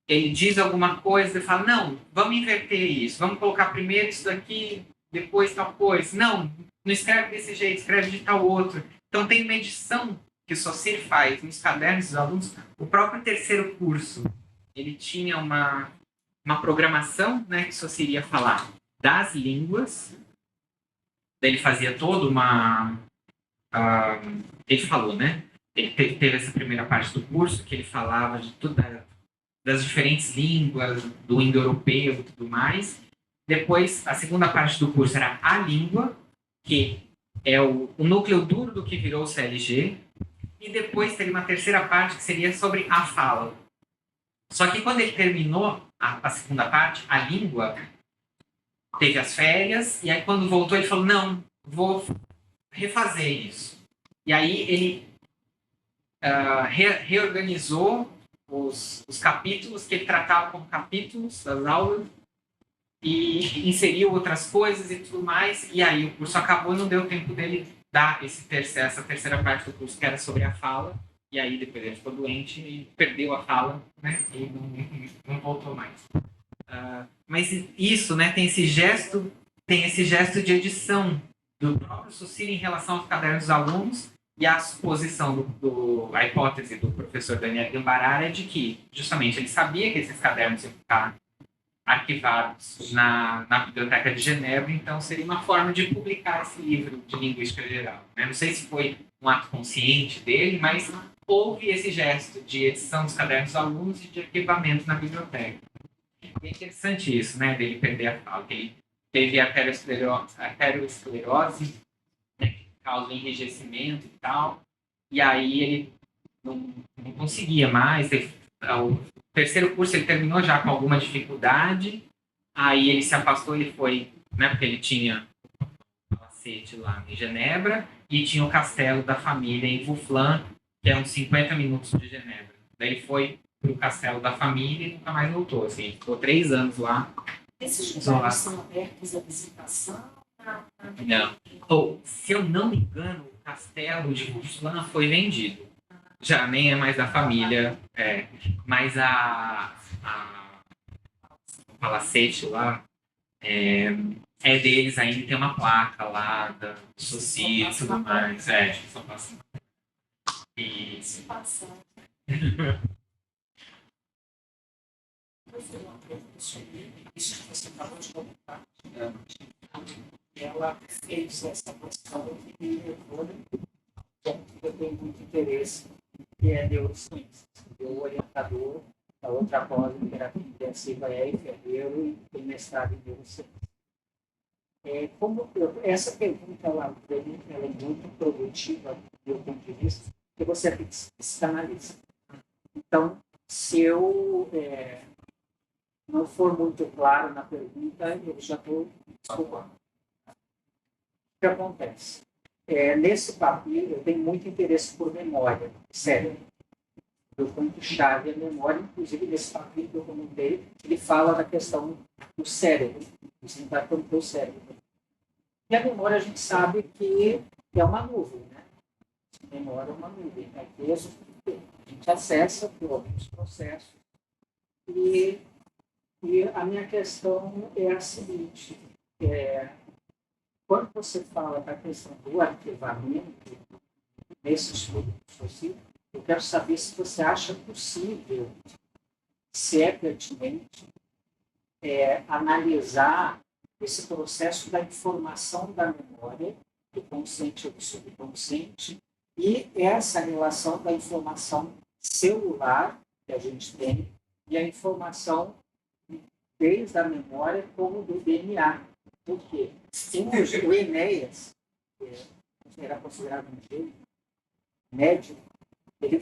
ele diz alguma coisa e fala, não, vamos inverter isso, vamos colocar primeiro isso daqui, depois tal coisa. Não escreve desse jeito, escreve de tal outro. Então, tem uma edição que o Saussure faz nos cadernos dos alunos. O próprio terceiro curso, ele tinha uma programação, né, que o Saussure ia falar das línguas. Ele fazia toda uma... ele falou, né? Ele teve essa primeira parte do curso, que ele falava de tudo, das diferentes línguas, do indo-europeu e tudo mais. Depois, a segunda parte do curso era a língua, que é o núcleo duro do que virou o CLG. E depois teve uma terceira parte, que seria sobre a fala. Só que quando ele terminou a segunda parte, a língua, teve as férias, e aí quando voltou ele falou, não, vou refazer isso. E aí ele reorganizou os capítulos que ele tratava como capítulos das aulas e inseriu outras coisas e tudo mais, e aí o curso acabou e não deu tempo dele dar essa terceira parte do curso que era sobre a fala, e aí depois ele ficou doente e perdeu a fala, né, e não voltou mais. Mas isso, né, tem esse gesto de edição do próprio Saussure em relação aos cadernos dos alunos, e a suposição a hipótese do professor Daniel Gambarara é de que, justamente, ele sabia que esses cadernos iam ficar arquivados na Biblioteca de Genebra, então seria uma forma de publicar esse livro de linguística geral. Né? Não sei se foi um ato consciente dele, mas houve esse gesto de edição dos cadernos dos alunos e de arquivamento na biblioteca. E é interessante isso, né, dele perder a fala, que ele teve arteriosclerose, né, que causa enrijecimento e tal, e aí ele não conseguia mais. O terceiro curso ele terminou já com alguma dificuldade, aí ele se afastou, ele foi, né, porque ele tinha um palacete lá em Genebra e tinha o castelo da família em Voufflan, que é uns 50 minutos de Genebra. Daí ele foi para o castelo da família e nunca mais voltou. Assim, ele ficou 3 anos lá. Esses lugares são abertos à visitação? Não. Ou, se eu não me engano, o castelo de Voufflan foi vendido. Já nem é mais da família. Mas o palacete lá é deles ainda, tem uma placa lá da Saussure e tudo mais. Só passa. E... Isso que você acabou de comentar, ela fez essa questão que me levou que eu tenho muito interesse, que é neurociência. O orientador da outra pós em terapia intensiva é enfermeiro e tem mestrado em neurociência. Essa pergunta ela é muito produtiva do meu ponto de vista, porque você é psicanalista. Então, se eu não for muito claro na pergunta, eu já estou desculpando. O que acontece? Nesse papel, eu tenho muito interesse por memória, cérebro. Eu ponto chave a memória, inclusive nesse papel que eu comentei, ele fala da questão do cérebro, você está falando do cérebro. E a memória a gente sabe que é uma nuvem, né? A memória é uma nuvem, é peso, a gente acessa por alguns processos. E a minha questão é a seguinte, quando você fala da questão do arquivamento nesse estudo social, eu quero saber se você acha possível, se é pertinente, analisar esse processo da informação da memória, do consciente ou do subconsciente, e essa relação da informação celular que a gente tem e a informação desde a memória como do DNA. Por quê? O Enéas, que era considerado um gênio médico, ele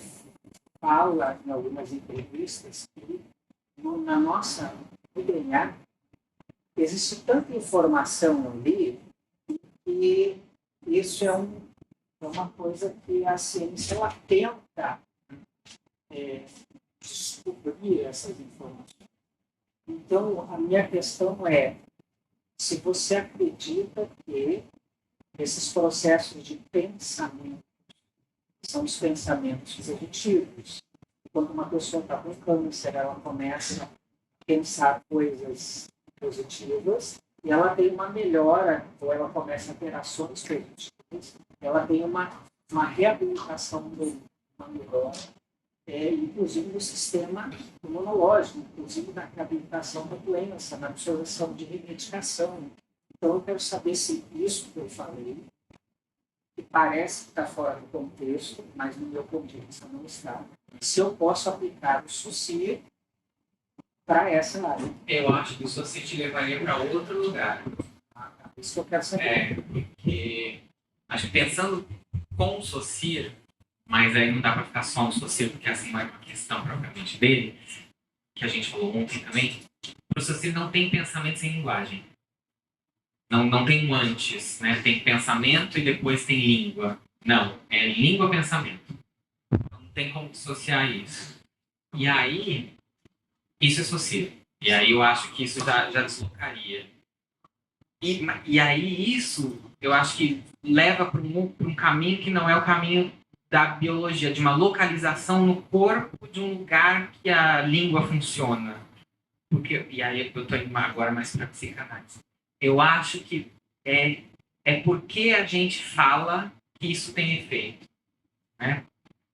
fala em algumas entrevistas que no DNA existe tanta informação ali E isso é uma coisa que a ciência ela tenta descobrir essas informações. Então, a minha questão é se você acredita que esses processos de pensamento são os pensamentos positivos. Quando uma pessoa está com câncer, ela começa a pensar coisas positivas e ela tem uma melhora, ou ela começa a ter ações positivas, ela tem uma reabilitação do melhora, inclusive do sistema imunológico, inclusive na reabilitação da doença, na absorção de remedicação. Então, eu quero saber se isso que eu falei, que parece que está fora do contexto, mas no meu ponto de vista não está, se eu posso aplicar o SUSI para essa área. Eu acho que o SUSI te levaria para outro lugar. Isso que eu quero saber. Porque acho que pensando com o SUSI, mas aí não dá para ficar só no SUSI, porque essa não é uma questão propriamente dele, que a gente falou ontem também, o SUSI não tem pensamento sem linguagem. Não tem um antes, né? Tem pensamento e depois tem língua. Não, é língua-pensamento. Não tem como dissociar isso. E aí, isso é SUSI. E aí eu acho que isso já deslocaria. E aí isso, eu acho que leva para um caminho que não é o caminho da biologia, de uma localização no corpo de um lugar que a língua funciona. E aí eu estou indo agora mais para a psicanálise. Eu acho que é porque a gente fala que isso tem efeito, né?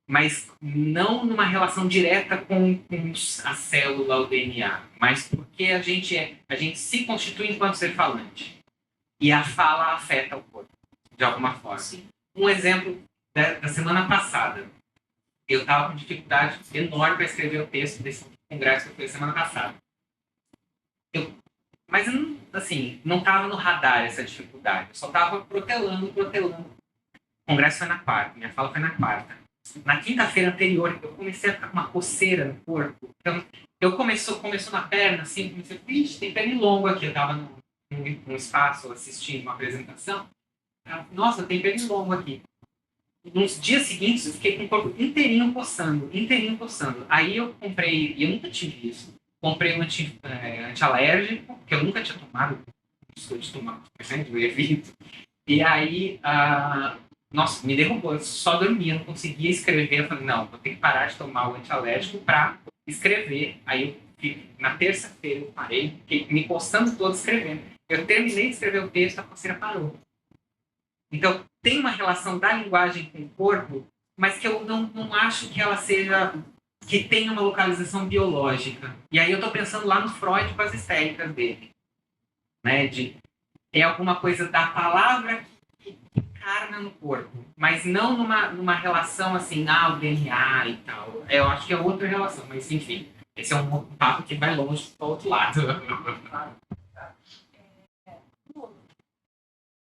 Mas não numa relação direta com a célula, o DNA, mas porque a gente se constitui enquanto ser falante. E a fala afeta o corpo, de alguma forma. Sim. Um exemplo da semana passada. Eu estava com dificuldade enorme para escrever o texto desse congresso que foi semana passada. Mas, assim, não estava no radar essa dificuldade. Eu só estava protelando. O congresso foi na quarta, minha fala foi na quarta. Na quinta-feira anterior, eu comecei a ficar com uma coceira no corpo. Então, começou na perna, assim, comecei a vixe, tem pernilongo aqui. Eu estava num espaço assistindo uma apresentação. Nossa, tem pernilongo aqui. Nos dias seguintes, eu fiquei com o corpo inteirinho coçando. Aí eu comprei, e eu nunca tive isso, comprei um antialérgico, que eu nunca tinha tomado, eu evito. E aí, nossa, me derrubou, eu só dormia, não conseguia escrever. Eu falei, não, vou ter que parar de tomar o antialérgico para escrever. Aí, na terça-feira, eu parei, fiquei me coçando todo escrevendo. Eu terminei de escrever o texto, a coceira parou. Então, tem uma relação da linguagem com o corpo, mas que eu não acho que ela seja... que tenha uma localização biológica. E aí eu estou pensando lá no Freud com as histéricas dele. Né? É alguma coisa da palavra que encarna no corpo, mas não numa relação assim, o DNA e tal. Eu acho que é outra relação, mas enfim. Esse é um papo que vai longe para o outro lado.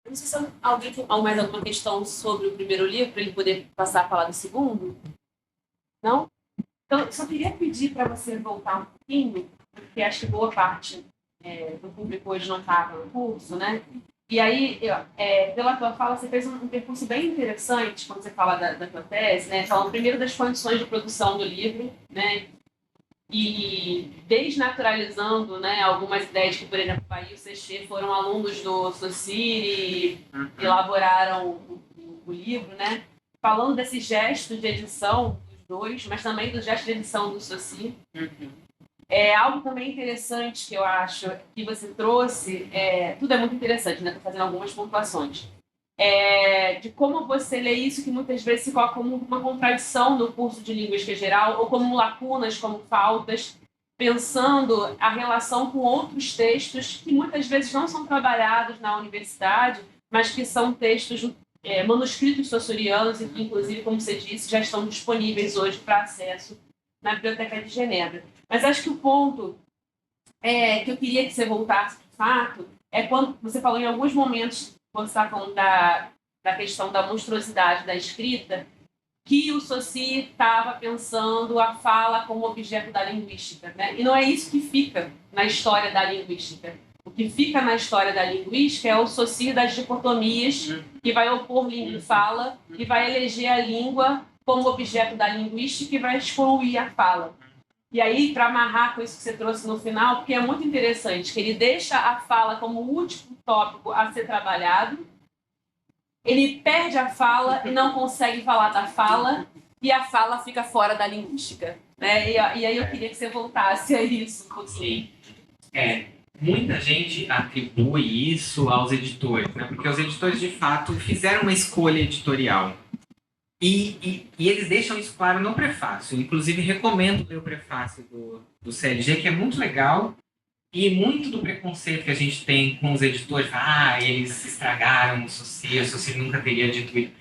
Não sei se alguém tem mais alguma questão sobre o primeiro livro, para ele poder passar a falar do segundo. Não? Então, só queria pedir para você voltar um pouquinho, porque acho que boa parte do público hoje não estava no curso, né? E aí, pela tua fala, você fez um percurso bem interessante quando você fala da tua tese, né? Falando primeiro das condições de produção do livro, né? E desnaturalizando, né, algumas ideias que, por exemplo, o e o Seixê foram alunos do Saussure e elaboraram o livro, né? Falando desse gesto de edição dos dois, mas também do gesto de edição do Saussure. É algo também interessante que eu acho que você trouxe, tudo é muito interessante, né? Estou fazendo algumas pontuações. De como você lê isso, que muitas vezes se coloca como uma contradição no curso de Linguística Geral, ou como lacunas, como faltas, pensando a relação com outros textos que muitas vezes não são trabalhados na universidade, mas que são textos, manuscritos saussurianos, e que, inclusive, como você disse, já estão disponíveis hoje para acesso na Biblioteca de Genebra. Mas acho que o ponto que eu queria que você voltasse, de fato, é quando você falou em alguns momentos, quando você está falando da questão da monstruosidade da escrita, que o Saussure estava pensando a fala como objeto da linguística, né? E não é isso que fica na história da linguística. O que fica na história da linguística é o Saussure das dicotomias, que vai opor língua e fala, e vai eleger a língua como objeto da linguística e vai excluir a fala. E aí, para amarrar com isso que você trouxe no final, porque é muito interessante, que ele deixa a fala como o último tópico a ser trabalhado, ele perde a fala e não consegue falar da fala, e a fala fica fora da linguística. Né? E aí eu queria que você voltasse a isso um pouquinho. Muita gente atribui isso aos editores, né? Porque os editores, de fato, fizeram uma escolha editorial. E eles deixam isso claro no prefácio. Inclusive, recomendo ler o prefácio do CLG, que é muito legal. E muito do preconceito que a gente tem com os editores, eles estragaram o Saussure nunca teria dito isso.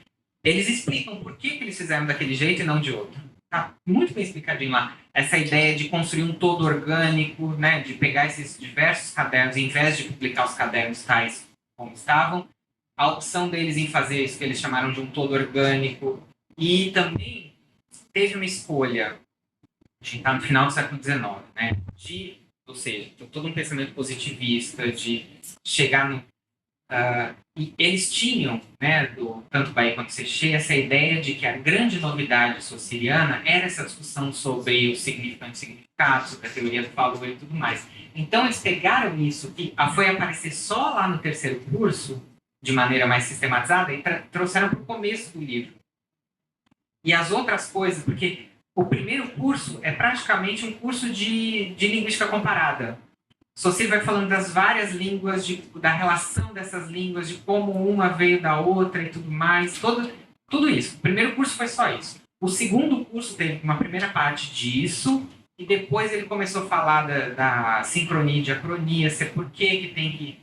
Eles explicam por que eles fizeram daquele jeito e não de outro. Tá muito bem explicadinho lá. Essa ideia de construir um todo orgânico, né, de pegar esses diversos cadernos, em vez de publicar os cadernos tais como estavam, a opção deles em fazer isso que eles chamaram de um todo orgânico. E também teve uma escolha, a gente está no final do século XIX, né, ou seja, todo um pensamento positivista, de chegar no... e eles tinham, né, tanto Bahia quanto Seixê, essa ideia de que a grande novidade saussuriana era essa discussão sobre o significante e significado, sobre a teoria do valor e tudo mais. Então, eles pegaram isso, que foi aparecer só lá no terceiro curso, de maneira mais sistematizada, e trouxeram para o começo do livro. E as outras coisas, porque o primeiro curso é praticamente um curso de linguística comparada. Saussure vai falando das várias línguas, da relação dessas línguas, de como uma veio da outra e tudo mais, tudo isso. O primeiro curso foi só isso. O segundo curso teve uma primeira parte disso, e depois ele começou a falar da sincronia e diacronia, por que tem que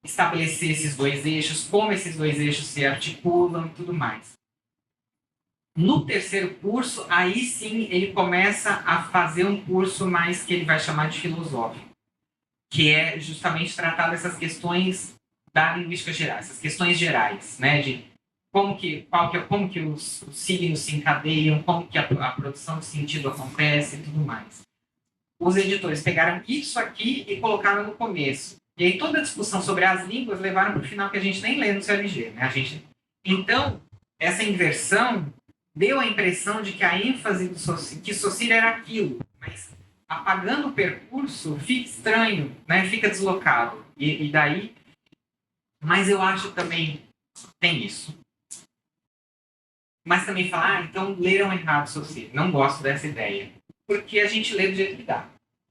estabelecer esses dois eixos, como esses dois eixos se articulam e tudo mais. No terceiro curso, aí sim, ele começa a fazer um curso mais que ele vai chamar de filosófico, que é justamente tratar dessas questões da linguística geral, essas questões gerais, né, de como que os signos se encadeiam, como que a produção de sentido acontece e tudo mais. Os editores pegaram isso aqui e colocaram no começo. E aí toda a discussão sobre as línguas levaram para o final que a gente nem lê no CLG, né? Então, essa inversão deu a impressão de que a ênfase do Saussure, que Saussure era aquilo, mas apagando o percurso fica estranho, né? Fica deslocado. E daí... Mas eu acho também tem isso. Mas também falar, então leram errado Saussure. Não gosto dessa ideia. Porque a gente lê do jeito que dá,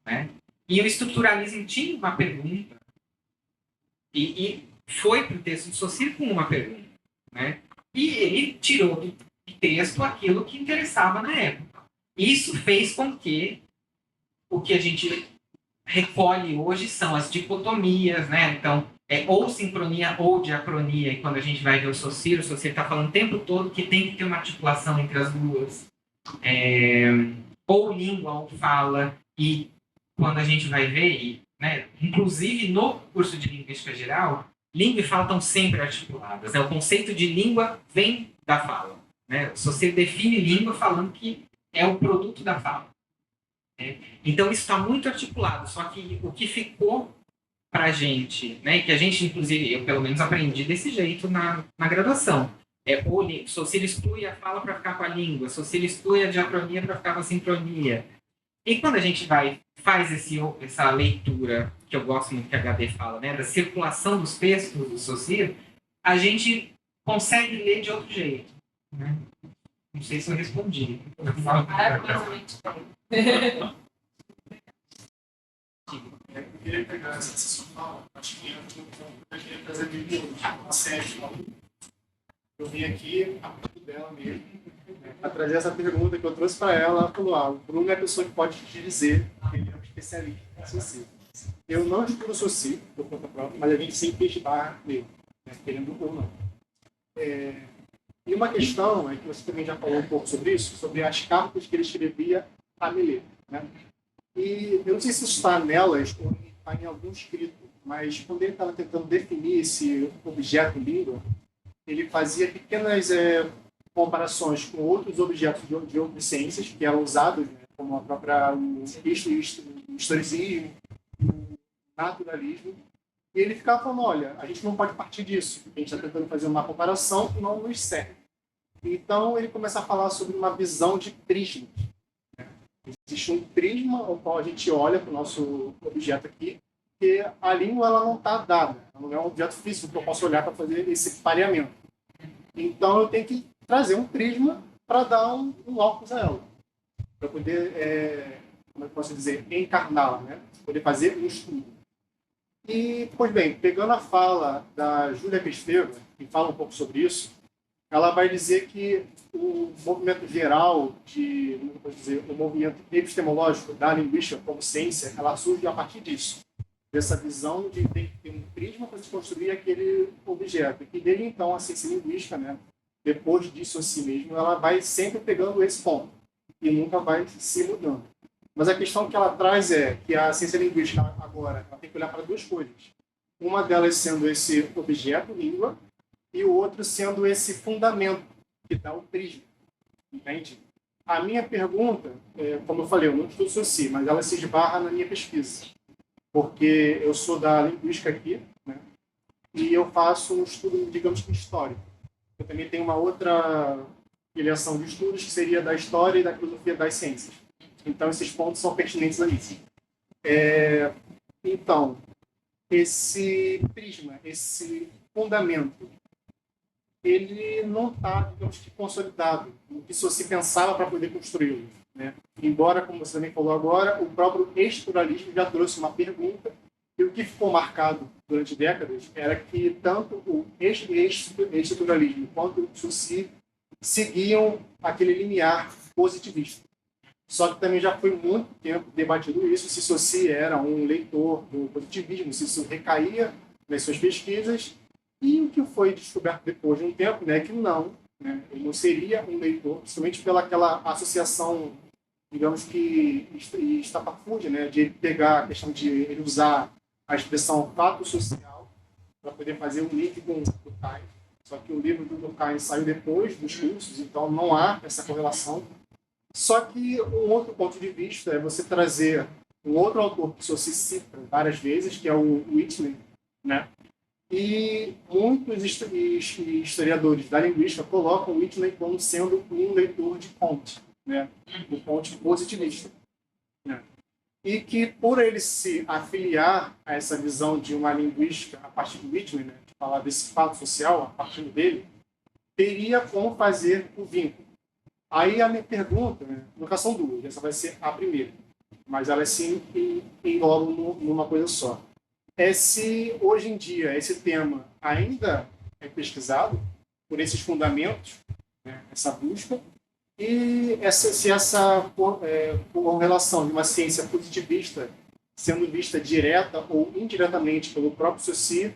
né? E o estruturalismo tinha uma pergunta e foi para o texto de Saussure com uma pergunta, né? E ele tirou do texto aquilo que interessava na época. Isso fez com que o que a gente recolhe hoje são as dicotomias, né? Então, ou sincronia ou diacronia, e quando a gente vai ver o Saussure está falando o tempo todo que tem que ter uma articulação entre as duas. Ou língua ou fala, e quando a gente vai ver, né, inclusive no curso de Linguística Geral, língua e fala estão sempre articuladas. Né? O conceito de língua vem da fala. Né? O Saussure define língua falando que é o produto da fala. Né? Então isso está muito articulado, só que o que ficou para a gente, né, que a gente, inclusive, eu pelo menos aprendi desse jeito na graduação, o Saussure exclui a fala para ficar com a língua, Saussure exclui a diacronia para ficar com a sincronia. E quando a gente faz essa leitura, que eu gosto muito que a HD fala, né, da circulação dos textos do Saussure, a gente consegue ler de outro jeito. Né? Não sei se eu respondi. Maravilhosamente bem. Eu queria pegar essa sessão fala, acho que eu queria trazer uma série de alunos. Eu vim aqui, a partir dela mesmo, para trazer essa pergunta que eu trouxe para ela. Ela falou: o Bruno é a pessoa que pode te dizer que ele é um especialista em Saussure. Eu não estudo Saussure, por conta própria, mas a gente sempre esbarra nele, né, querendo ou não. E uma questão é que você também já falou um pouco sobre isso, sobre as cartas que ele escrevia a Millet, né? E eu não sei se isso está nelas ou está em algum escrito, mas quando ele estava tentando definir esse objeto língua, ele fazia pequenas comparações com outros objetos de outras ciências que eram usados, né, como a própria o historicismo, o naturalismo, e ele ficava falando, olha, a gente não pode partir disso, a gente está tentando fazer uma comparação que não nos serve. Então, ele começa a falar sobre uma visão de prisma. Existe um prisma ao qual a gente olha para o nosso objeto aqui, porque a língua ela não está dada, ela não é um objeto físico que eu posso olhar para fazer esse pareamento. Então, eu tenho que trazer um prisma para dar um óculos a ela, para poder, como eu posso dizer, encarná-la, né? Poder fazer um estudo. E, pois bem, pegando a fala da Júlia Cristeva, que fala um pouco sobre isso, ela vai dizer que o movimento geral o movimento epistemológico da linguística como ciência, ela surge a partir disso, dessa visão de ter que ter um prisma para se construir aquele objeto. E desde então, a ciência linguística, né, depois disso assim mesmo, ela vai sempre pegando esse ponto e nunca vai se mudando. Mas a questão que ela traz é que a ciência linguística agora ela tem que olhar para duas coisas. Uma delas sendo esse objeto, língua, e o outro sendo esse fundamento que dá o prisma. Entende? A minha pergunta, como eu falei, eu não estudo Saussure, mas ela se esbarra na minha pesquisa. Porque eu sou da linguística aqui, né? E eu faço um estudo, digamos que histórico. Eu também tenho uma outra filiação de estudos que seria da história e da filosofia das ciências. Então, esses pontos são pertinentes a isso. Então, esse prisma, esse fundamento, ele não está, digamos que, consolidado no que se pensava para poder construí-lo, né? Embora, como você também falou agora, o próprio estruturalismo já trouxe uma pergunta, e o que ficou marcado durante décadas era que tanto o estruturalismo quanto o Saussure seguiam aquele limiar positivista. Só que também já foi muito tempo debatido isso, se Saussure era um leitor do positivismo, se isso recaía nas suas pesquisas, e o que foi descoberto depois de um tempo, né, que não, né, ele não seria um leitor, principalmente pelaquela associação, digamos que estapafúrdia, né, de ele pegar a questão de ele usar a expressão fato social para poder fazer um link com o Durkheim. Só que o livro do Durkheim saiu depois dos cursos, então não há essa correlação. Só que um outro ponto de vista é você trazer um outro autor que se cita várias vezes, que é o Whitney, né? E muitos historiadores da linguística colocam Whitney como sendo um leitor de Comte, né? Um Comte positivista, né? E que, por ele se afiliar a essa visão de uma linguística a partir do Whitney, né? De falar desse fato social a partir dele, teria como fazer o vínculo. Aí a minha pergunta, né? No caso são duas, essa vai ser a primeira, mas ela se engloba numa coisa só. É se hoje em dia esse tema ainda é pesquisado por esses fundamentos, né, essa busca, e se essa correlação de uma ciência positivista sendo vista direta ou indiretamente pelo próprio Saussure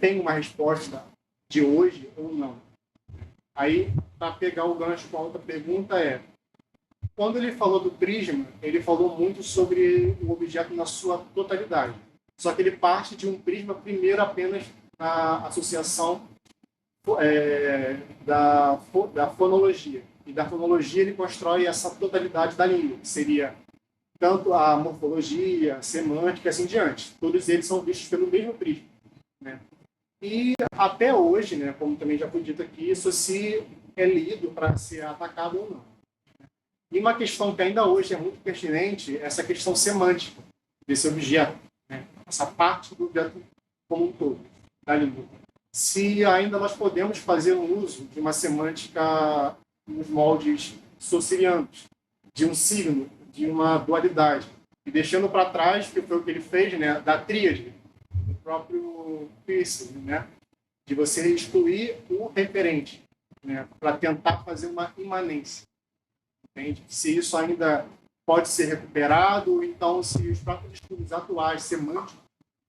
tem uma resposta de hoje ou não. Aí, para pegar o gancho com a outra pergunta quando ele falou do prisma, ele falou muito sobre o objeto na sua totalidade. Só que ele parte de um prisma primeiro apenas na associação da fonologia. E da fonologia ele constrói essa totalidade da língua, que seria tanto a morfologia, a semântica e assim diante. Todos eles são vistos pelo mesmo prisma, né? E até hoje, né, como também já foi dito aqui, isso se é lido para ser atacado ou não. E uma questão que ainda hoje é muito pertinente é essa questão semântica desse objeto, né? Essa parte do objeto como um todo, da língua. Se ainda nós podemos fazer um uso de uma semântica nos moldes saussurianos, de um signo, de uma dualidade, e deixando para trás, que foi o que ele fez, né, da tríade, do próprio Peirce, né, de você excluir o referente, né, para tentar fazer uma imanência. Entende? Se isso ainda pode ser recuperado, então se os próprios estudos atuais semânticos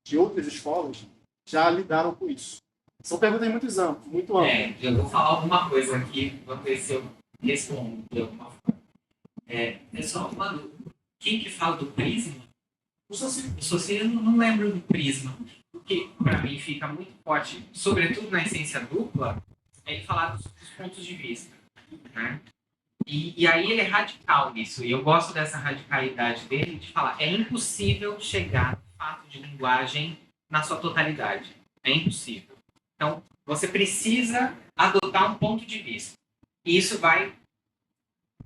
de outras escolas já lidaram com isso. São perguntas muito amplas. Eu vou falar alguma coisa aqui, vamos ver se eu respondo de alguma forma. Pessoal, quem que fala do prisma? O Saussure eu não lembro do prisma, porque para mim fica muito forte, sobretudo na essência dupla, ele falar dos pontos de vista, né? E aí ele é radical nisso, e eu gosto dessa radicalidade dele, de falar, é impossível chegar no fato de linguagem na sua totalidade. É impossível. Então, você precisa adotar um ponto de vista. E isso vai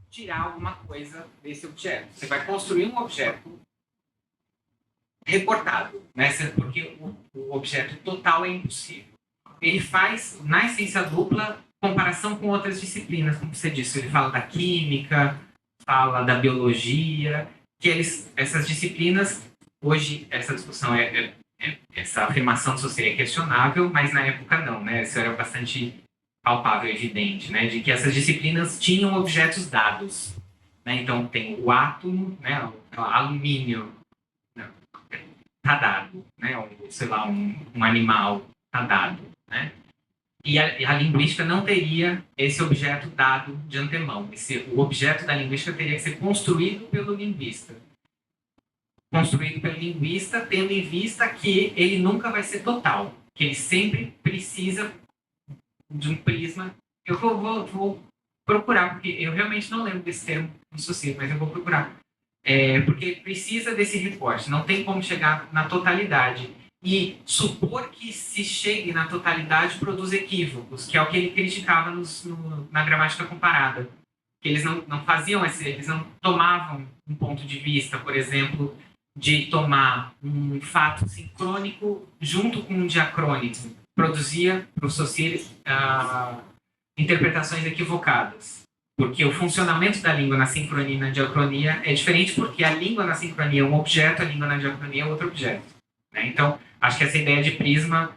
tirar alguma coisa desse objeto. Você vai construir um objeto reportado, né? Porque o objeto total é impossível. Ele faz, na ciência dupla, comparação com outras disciplinas, como você disse. Ele fala da química, fala da biologia, que essas disciplinas, hoje, essa discussão essa afirmação social é questionável, mas na época não, né? Isso era bastante palpável, evidente, né? De que essas disciplinas tinham objetos dados, né? Então, tem o átomo, né? O alumínio, tá dado, né? Sei lá, um animal tá dado, né? E a linguística não teria esse objeto dado de antemão. O objeto da linguística teria que ser construído pelo linguista. Construído pelo linguista, tendo em vista que ele nunca vai ser total, que ele sempre precisa de um prisma. Eu vou procurar, porque eu realmente não lembro desse termo no Saussure, mas eu vou procurar. Porque precisa desse recorte, não tem como chegar na totalidade. E supor que se chegue na totalidade produz equívocos, que é o que ele criticava na gramática comparada. Que eles não faziam eles não tomavam um ponto de vista, por exemplo, de tomar um fato sincrônico junto com um diacrônico. Produzia, para o Saussure, interpretações equivocadas. Porque o funcionamento da língua na sincronia e na diacronia é diferente, porque a língua na sincronia é um objeto, a língua na diacronia é outro objeto. Né? Então, acho que essa ideia de prisma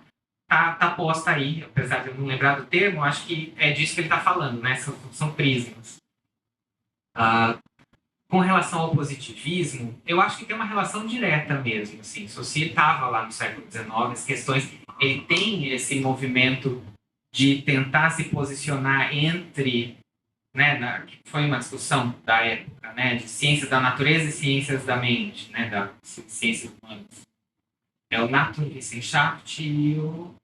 tá posta aí, apesar de eu não lembrar do termo, acho que é disso que ele está falando, né? São prismas. Com relação ao positivismo, eu acho que tem uma relação direta mesmo. Assim. Saussure estava lá no século XIX, as questões... Ele tem esse movimento de tentar se posicionar entre... Né, foi uma discussão da época, né, de ciências da natureza e ciências da mente, né, da ciências humanas. É o Naturwissenschaft e o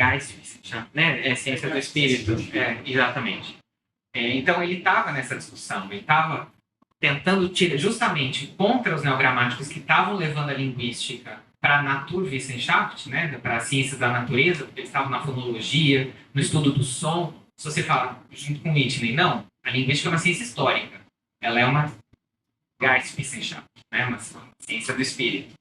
Geistwissenschaft, né, é ciência do espírito, exatamente. Então ele estava nessa discussão, ele estava tentando tirar justamente contra os neogramáticos que estavam levando a linguística para a Naturwissenschaft, né, para a ciência da natureza, porque eles estavam na fonologia, no estudo do som. Se você fala junto com Whitney, não, a linguística é uma ciência histórica. Ela é uma Geistwissenschaft, né, uma ciência do espírito.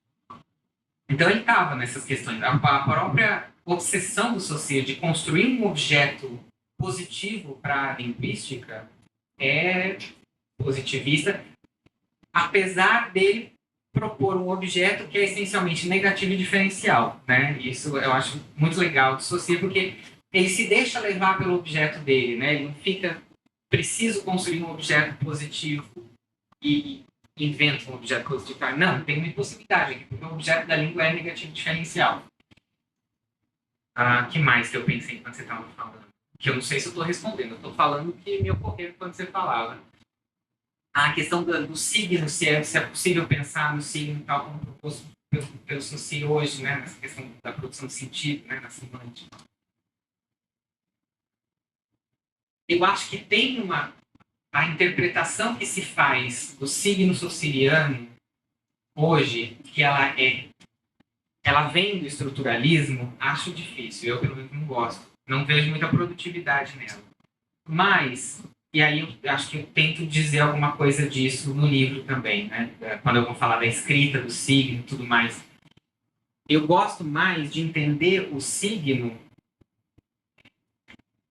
Então ele estava nessas questões. A própria obsessão do Saussure de construir um objeto positivo para a linguística é positivista, apesar dele propor um objeto que é essencialmente negativo e diferencial, né? Isso eu acho muito legal do Saussure, porque ele se deixa levar pelo objeto dele, né? Ele não fica preciso construir um objeto positivo e inventa um objeto positivo. Não, tem uma impossibilidade aqui, porque o objeto da língua é negativo e diferencial. Que mais que eu pensei quando você estava falando? Que eu não sei se eu estou respondendo, eu estou falando o que me ocorreu quando você falava. A questão do signo, se é possível pensar no signo tal como proposto pelo Saussure hoje, né, nessa questão da produção de sentido, né, na semântica. Eu acho que tem a interpretação que se faz do signo saussuriano hoje, que ela vem do estruturalismo, acho difícil, eu pelo menos não gosto, não vejo muita produtividade nela. Mas... E aí eu acho que eu tento dizer alguma coisa disso no livro também, né? Quando eu vou falar da escrita, do signo e tudo mais. Eu gosto mais de entender o signo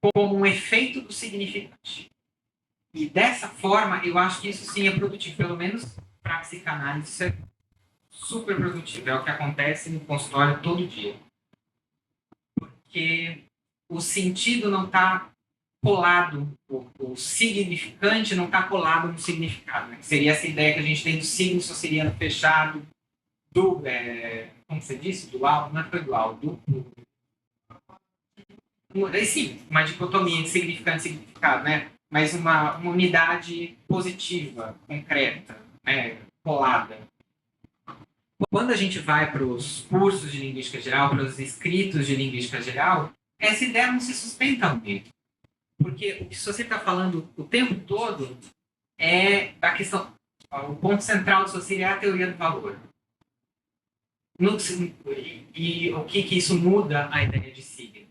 como um efeito do significante. E dessa forma, eu acho que isso sim é produtivo. Pelo menos para a psicanálise, isso é super produtivo. É o que acontece no consultório todo dia. Porque o sentido não está colado, o significante não está colado no significado. Né? Seria essa ideia que a gente tem do signo saussuriano fechado, como você disse, dual, não foi dual, duplo. Sim, uma dicotomia de significante e significado, né? Mas uma unidade positiva, concreta, né? Colada. Quando a gente vai para os cursos de linguística geral, para os escritos de linguística geral, essa ideia não se sustenta muito. Porque o que você está falando o tempo todo é a questão. O ponto central do Saussure é a teoria do valor. E o que isso muda a ideia de signo?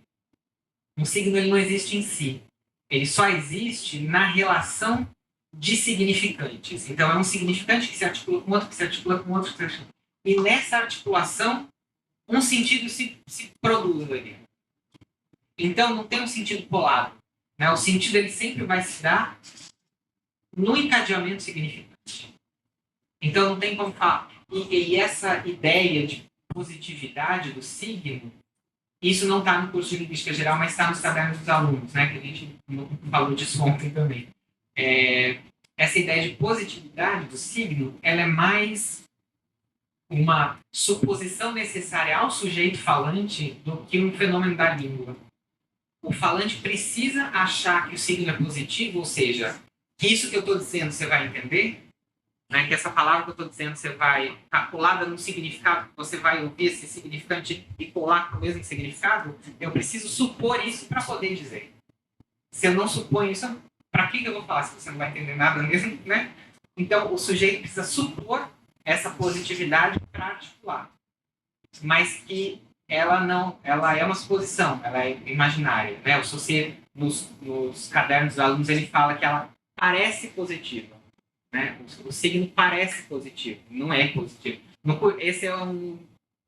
Um signo ele não existe em si. Ele só existe na relação de significantes. Então, é um significante que se articula com outro, que se articula com outro. E nessa articulação, um sentido se produz ali. Então, não tem um sentido polado. Né? O sentido ele sempre vai se dar no encadeamento significante. Então, não tem como falar. E essa ideia de positividade do signo, isso não está no curso de Linguística Geral, mas está nos cadernos dos alunos, né? Que a gente falou disso ontem também. Essa ideia de positividade do signo, ela é mais uma suposição necessária ao sujeito falante do que um fenômeno da língua. O falante precisa achar que o signo é positivo, ou seja, que isso que eu estou dizendo você vai entender, né? Que essa palavra que eu estou dizendo você vai estar colada num significado, que você vai ouvir esse significante e colar com o mesmo significado, eu preciso supor isso para poder dizer. Se eu não suponho isso, para que eu vou falar se você não vai entender nada mesmo, né? Então, o sujeito precisa supor essa positividade para articular. Mas que ela é uma suposição, ela é imaginária, né? O Saussure, nos cadernos dos alunos, ele fala que ela parece positiva, né? O signo parece positivo, não é positivo. Esse é um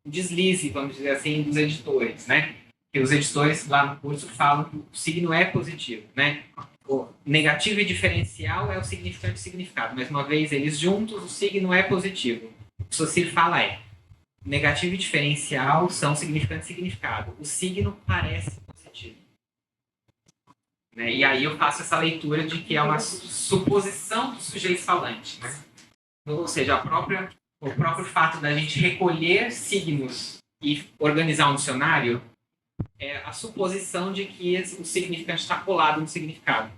deslize, vamos dizer assim, dos editores, né? Que os editores lá no curso falam que o signo é positivo, né? O negativo e diferencial é o significante e significado. Mais uma vez, eles juntos, o signo é positivo. O que o Saussure fala negativo e diferencial são significante e significado. O signo parece positivo. Né? E aí eu faço essa leitura de que é uma suposição do sujeito falante. Né? Ou seja, o próprio fato da gente recolher signos e organizar um dicionário é a suposição de que o significante está colado no significado.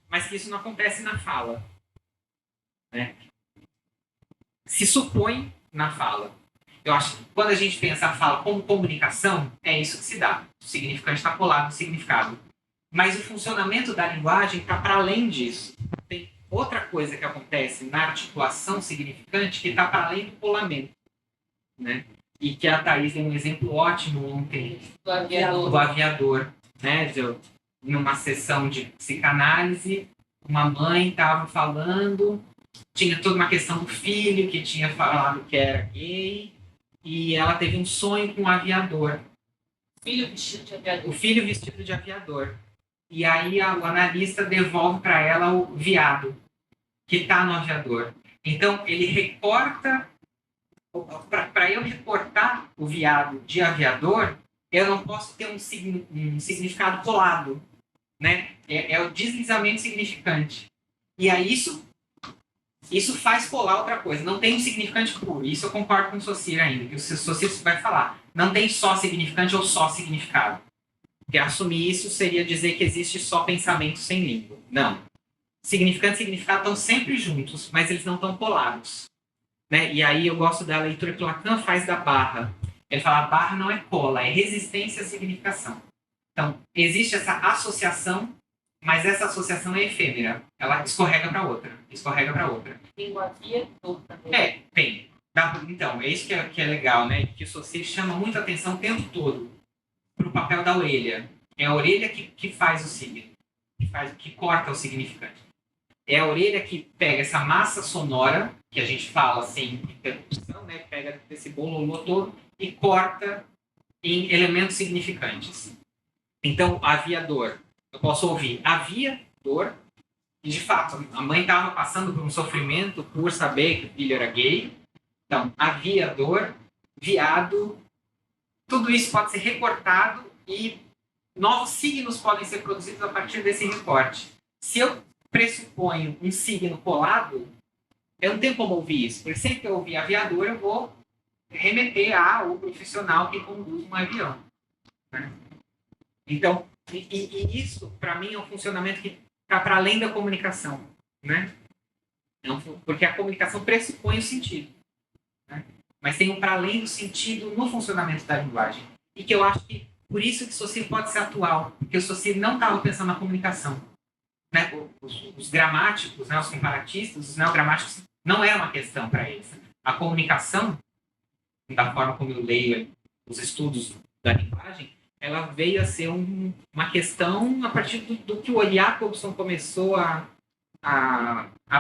Mas que isso não acontece na fala. Né? Se supõe na fala. Eu acho que quando a gente pensa a fala como comunicação, é isso que se dá. O significante está colado no significado. Mas o funcionamento da linguagem está para além disso. Tem outra coisa que acontece na articulação significante que está para além do colamento. Né? E que a Thaís deu um exemplo ótimo ontem do aviador. Né? Numa sessão de psicanálise, uma mãe estava falando, tinha toda uma questão do filho que tinha falado que era gay, e ela teve um sonho com um aviador. O filho vestido de aviador. O filho vestido de aviador. E aí o analista devolve para ela o viado que está no aviador. Então ele recorta. Para eu recortar o viado de aviador, eu não posso ter um significado colado. Né? É o deslizamento significante. E aí isso faz colar outra coisa. Não tem um significante puro. Isso eu concordo com o Saussure ainda, que o Saussure vai falar. Não tem só significante ou só significado. Porque assumir isso seria dizer que existe só pensamento sem língua. Não. Significante e significado estão sempre juntos, mas eles não estão colados. Né? E aí eu gosto da leitura que Lacan faz da barra. Ele fala, a barra não é cola, é resistência à significação. Então, existe essa associação, mas essa associação é efêmera. Ela escorrega para outra, escorrega para outra. Língua aviador também. Tem. Então, é isso que é legal, né? Que o Saussure chama muita atenção o tempo todo para o papel da orelha. É a orelha que faz o signo, que corta o significante. É a orelha que pega essa massa sonora, que a gente fala assim, em percussão, né? Pega esse bololô todo e corta em elementos significantes. Então, aviador. Eu posso ouvir aviador, e de fato, a mãe estava passando por um sofrimento por saber que o filho era gay. Então, aviador, viado, tudo isso pode ser recortado e novos signos podem ser produzidos a partir desse recorte. Se eu pressuponho um signo colado, eu não tenho como ouvir isso, porque sempre que eu ouvir aviador, eu vou remeter ao profissional que conduz um avião. Né? Então, e isso, para mim, é um funcionamento que está para além da comunicação. Né? Porque a comunicação pressupõe o sentido. Né? Mas tem um para além do sentido no funcionamento da linguagem. E que eu acho que Por isso que o Saussure pode ser atual, porque o Saussure não estava pensando na comunicação. Né? Os gramáticos, né, os comparatistas, os neogramáticos, não era uma questão para eles. A comunicação, da forma como eu leio os estudos da linguagem, ela veio a ser uma questão a partir do que o Jacobson começou a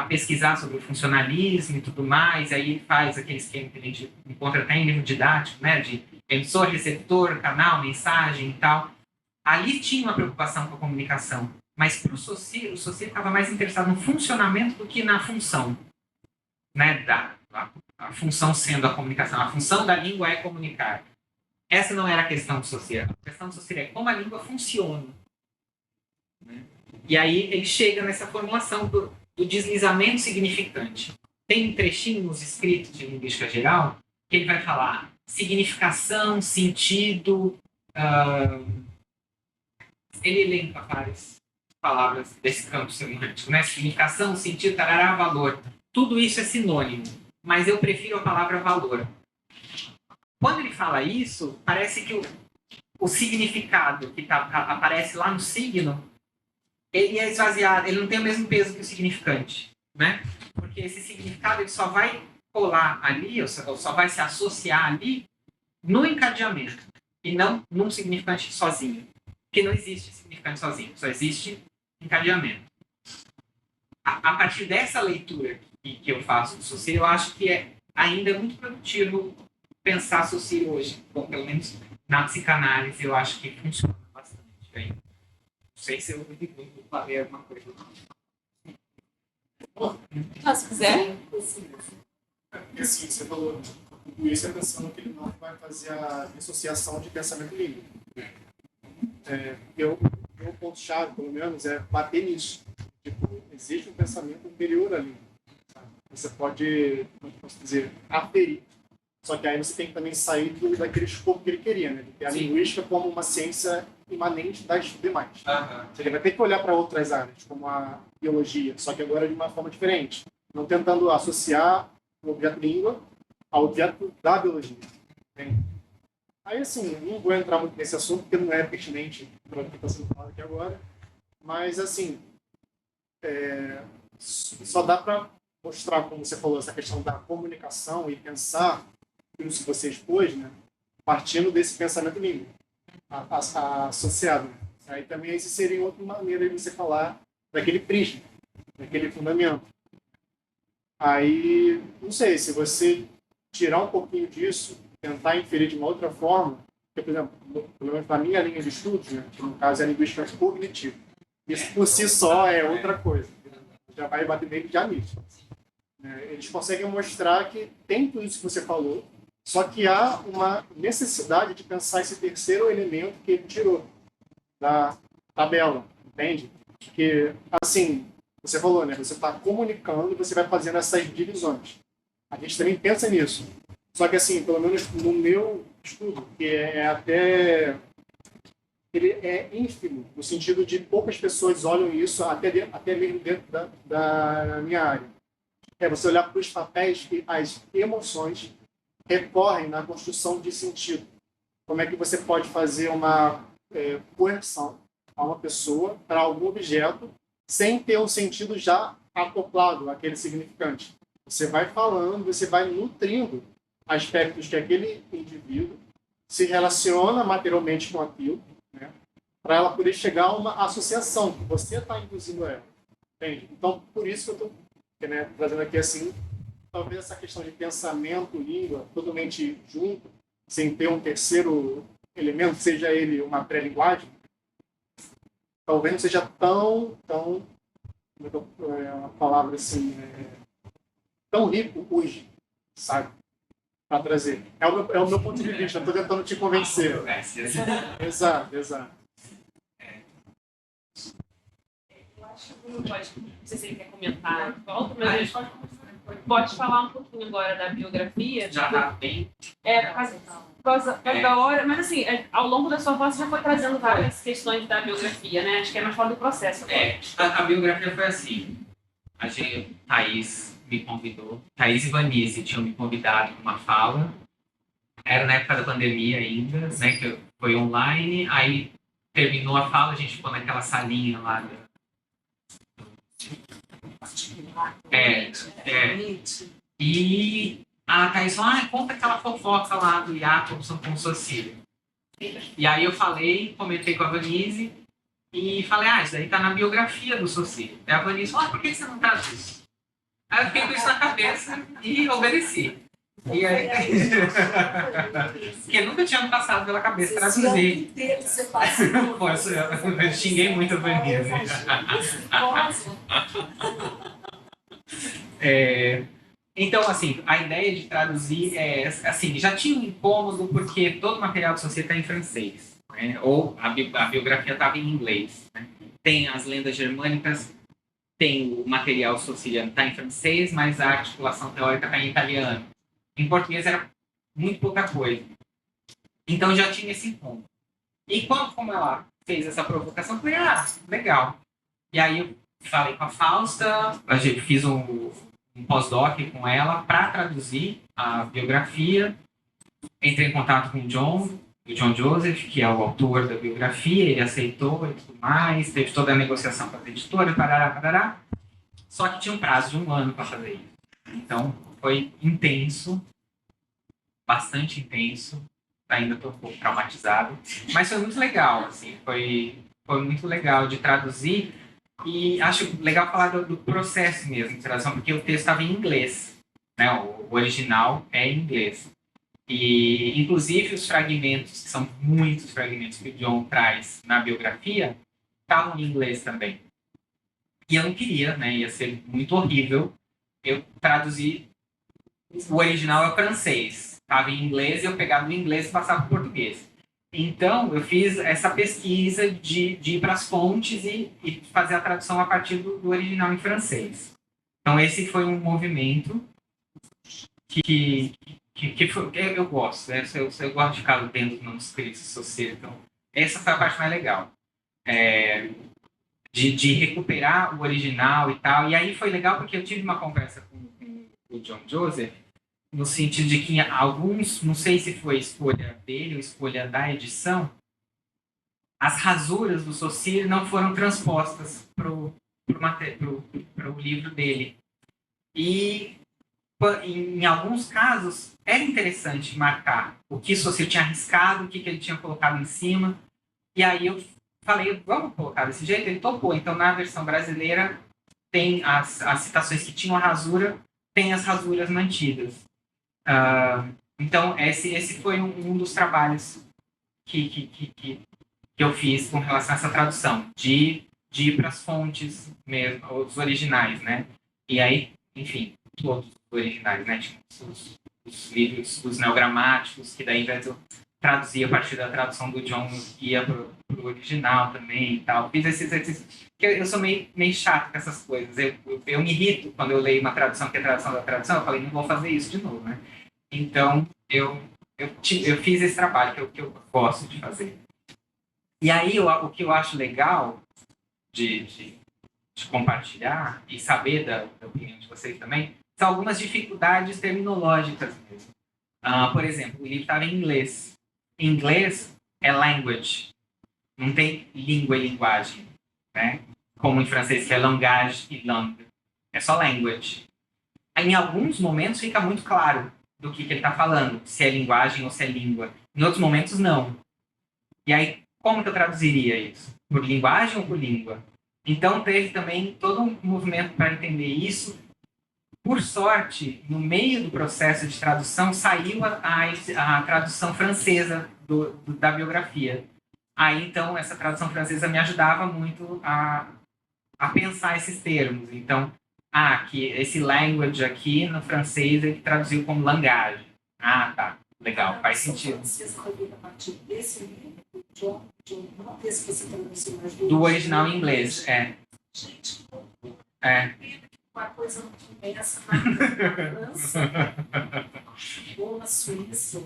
pesquisar sobre o funcionalismo e tudo mais. Aí ele faz aquele esquema que a gente encontra até em livro didático, né, de emissor, receptor, canal, mensagem e tal. Ali tinha uma preocupação com a comunicação, mas para o Saussure estava mais interessado no funcionamento do que na função, né, a função sendo a comunicação. A função da língua é comunicar. Essa não era a questão do Saussure. A questão do Saussure é como a língua funciona. Né? E aí ele chega nessa formulação do deslizamento significante. Tem um trechinho nos escritos de linguística geral que ele vai falar significação, sentido. Ele elenca várias palavras desse campo semântico, né? Significação, sentido, tarará, valor. Tudo isso é sinônimo, mas eu prefiro a palavra valor. Quando ele fala isso, parece que o significado que aparece lá no signo, ele é esvaziado, ele não tem o mesmo peso que o significante, né? Porque esse significado ele só vai colar ali, ou só vai se associar ali no encadeamento, e não num significante sozinho. Porque não existe significante sozinho, só existe encadeamento. A partir dessa leitura que eu faço do Saussure, eu acho que é ainda muito produtivo pensar Saussure hoje. Bom, pelo menos na psicanálise eu acho que funciona bastante bem. Não sei se eu falei alguma coisa. Se quiser. Porque assim, você falou, isso é pensando que ele não vai fazer a dissociação de pensamento livre. Meu ponto-chave, pelo menos, é bater nisso. Tipo, existe um pensamento anterior ali. Sabe? Você pode, como eu posso dizer, aferir. Só que aí você tem que também sair daquele escopo que ele queria, né? De ter a linguística como uma ciência imanente das demais. Você vai ter que olhar para outras áreas, como a biologia, só que agora de uma forma diferente. Não tentando associar o objeto língua ao objeto da biologia. Entende? Aí, assim, não vou entrar muito nesse assunto, porque não é pertinente para o que está sendo falado aqui agora, mas, assim, só dá para mostrar, como você falou, essa questão da comunicação e pensar isso que você expôs, né, partindo desse pensamento língua associado. Né? Aí também esse seria outra maneira de você falar daquele prisma, daquele fundamento. Aí, não sei, se você tirar um pouquinho disso, tentar inferir de uma outra forma, porque, por exemplo, pelo menos na minha linha de estudos, né, que no caso é a linguística cognitiva, isso por si só é outra coisa, já vai bater meio de nisso. Eles conseguem mostrar que tem tudo isso que você falou, só que há uma necessidade de pensar esse terceiro elemento que ele tirou da tabela, entende? Que, assim, você falou, né, você está comunicando e você vai fazendo essas divisões. A gente também pensa nisso. Só que, assim, pelo menos no meu estudo, que é até... ele é ínfimo, no sentido de poucas pessoas olham isso, até mesmo dentro da minha área. É você olhar para os papéis e as emoções recorrem na construção de sentido. Como é que você pode fazer uma coerção a uma pessoa para algum objeto sem ter um sentido já acoplado àquele significante. Você vai falando, você vai nutrindo aspectos que aquele indivíduo se relaciona materialmente com aquilo, né, para ela poder chegar a uma associação que você está induzindo ela. Entende? Então, por isso que eu estou trazendo aqui assim, talvez essa questão de pensamento, língua, totalmente junto, sem ter um terceiro elemento, seja ele uma pré-linguagem, talvez não seja tão uma palavra assim, tão rico hoje, sabe? Para trazer. É o meu ponto de vista, estou tentando te convencer. Exato. Eu acho que não sei se ele quer comentar. Volta, mas pode falar um pouquinho agora da biografia. Já está bem. Por causa da hora, mas assim, ao longo da sua voz você já foi trazendo várias questões da biografia, né? Acho que é mais fora do processo. A biografia foi assim. Thaís me convidou. Thaís e Vanise tinham me convidado para uma fala. era na época da pandemia ainda, né? Que foi online, aí terminou a fala, a gente ficou naquela salinha lá. É, E a Thaís falou, conta aquela fofoca lá do Jacobson com o Socir. E aí eu falei, comentei com a Vanise e falei, isso daí tá na biografia do Socir. Aí a Vanise falou, por que você não traz isso? Aí eu fiquei com isso na cabeça e obedeci. E aí... Porque nunca tinha me passado pela cabeça traduzir. Eu xinguei muito a Vanise. Então, assim, a ideia de traduzir é, assim, já tinha um incômodo porque todo o material do Saussure está em francês, né? Ou a biografia estava em inglês, né? Tem as lendas germânicas, tem o material saussuriano está em francês, mas a articulação teórica está em italiano. Em português era muito pouca coisa. Então já tinha esse incômodo. E como ela fez essa provocação, eu falei, legal. E aí eu falei com a Fausta, eu fiz um pós-doc com ela para traduzir a biografia. Entrei em contato com o John Joseph, que é o autor da biografia, ele aceitou e tudo mais, teve toda a negociação com a editora, parará. Só que tinha um prazo de 1 ano para fazer isso. Então, foi intenso, bastante intenso, ainda estou um pouco traumatizado, mas foi muito legal, assim, foi muito legal de traduzir. E acho legal falar do processo mesmo de tradução, porque o texto estava em inglês, né? O original é em inglês. E, inclusive, os fragmentos, que são muitos fragmentos que o John traz na biografia, estavam em inglês também. E eu não queria, né? Ia ser muito horrível eu traduzir. O original é francês, estava em inglês e eu pegava do inglês e passava para o português. Então, eu fiz essa pesquisa de ir para as fontes e fazer a tradução a partir do original em francês. Então, esse foi um movimento que eu gosto, né? Eu gosto de ficar lendo os manuscritos sociais. Então, essa foi a parte mais legal. De recuperar o original e tal. E aí foi legal porque eu tive uma conversa com o John Joseph, no sentido de que alguns, não sei se foi escolha dele ou escolha da edição, as rasuras do Saussure não foram transpostas para o livro dele. E, em alguns casos, era interessante marcar o que o Saussure tinha arriscado, o que ele tinha colocado em cima. E aí eu falei, vamos colocar desse jeito? Ele topou. Então, na versão brasileira, tem as citações que tinham a rasura, tem as rasuras mantidas. Então, esse foi um dos trabalhos que eu fiz com relação a essa tradução, de ir para as fontes mesmo, os originais, né? E aí, enfim, todos os originais, né? Tipo, os livros, os neogramáticos, que daí, ao invés de eu traduzir a partir da tradução do John, ia para o original também e tal. Fiz esse exercício, porque eu sou meio chato com essas coisas. Eu me irrito quando eu leio uma tradução que é a tradução da tradução, eu falei, não vou fazer isso de novo, né? Então, eu fiz esse trabalho que eu gosto de fazer. E aí, o que eu acho legal de compartilhar e saber da opinião de vocês também, são algumas dificuldades terminológicas mesmo. Por exemplo, o livro estava em inglês. Em inglês é language, não tem língua e linguagem, né? Como em francês, que é langage e langue. É só language. Em alguns momentos fica muito claro do que ele está falando, se é linguagem ou se é língua. Em outros momentos, não. E aí, como que eu traduziria isso? Por linguagem ou por língua? Então, teve também todo um movimento para entender isso. Por sorte, no meio do processo de tradução, saiu a tradução francesa da biografia. Aí, então, essa tradução francesa me ajudava muito a pensar esses termos. Então, que esse language aqui, no francês, ele traduziu como langage. Tá. Legal, faz sentido. Do original em inglês, Gente, uma coisa muito imensa na França ou na Suíça.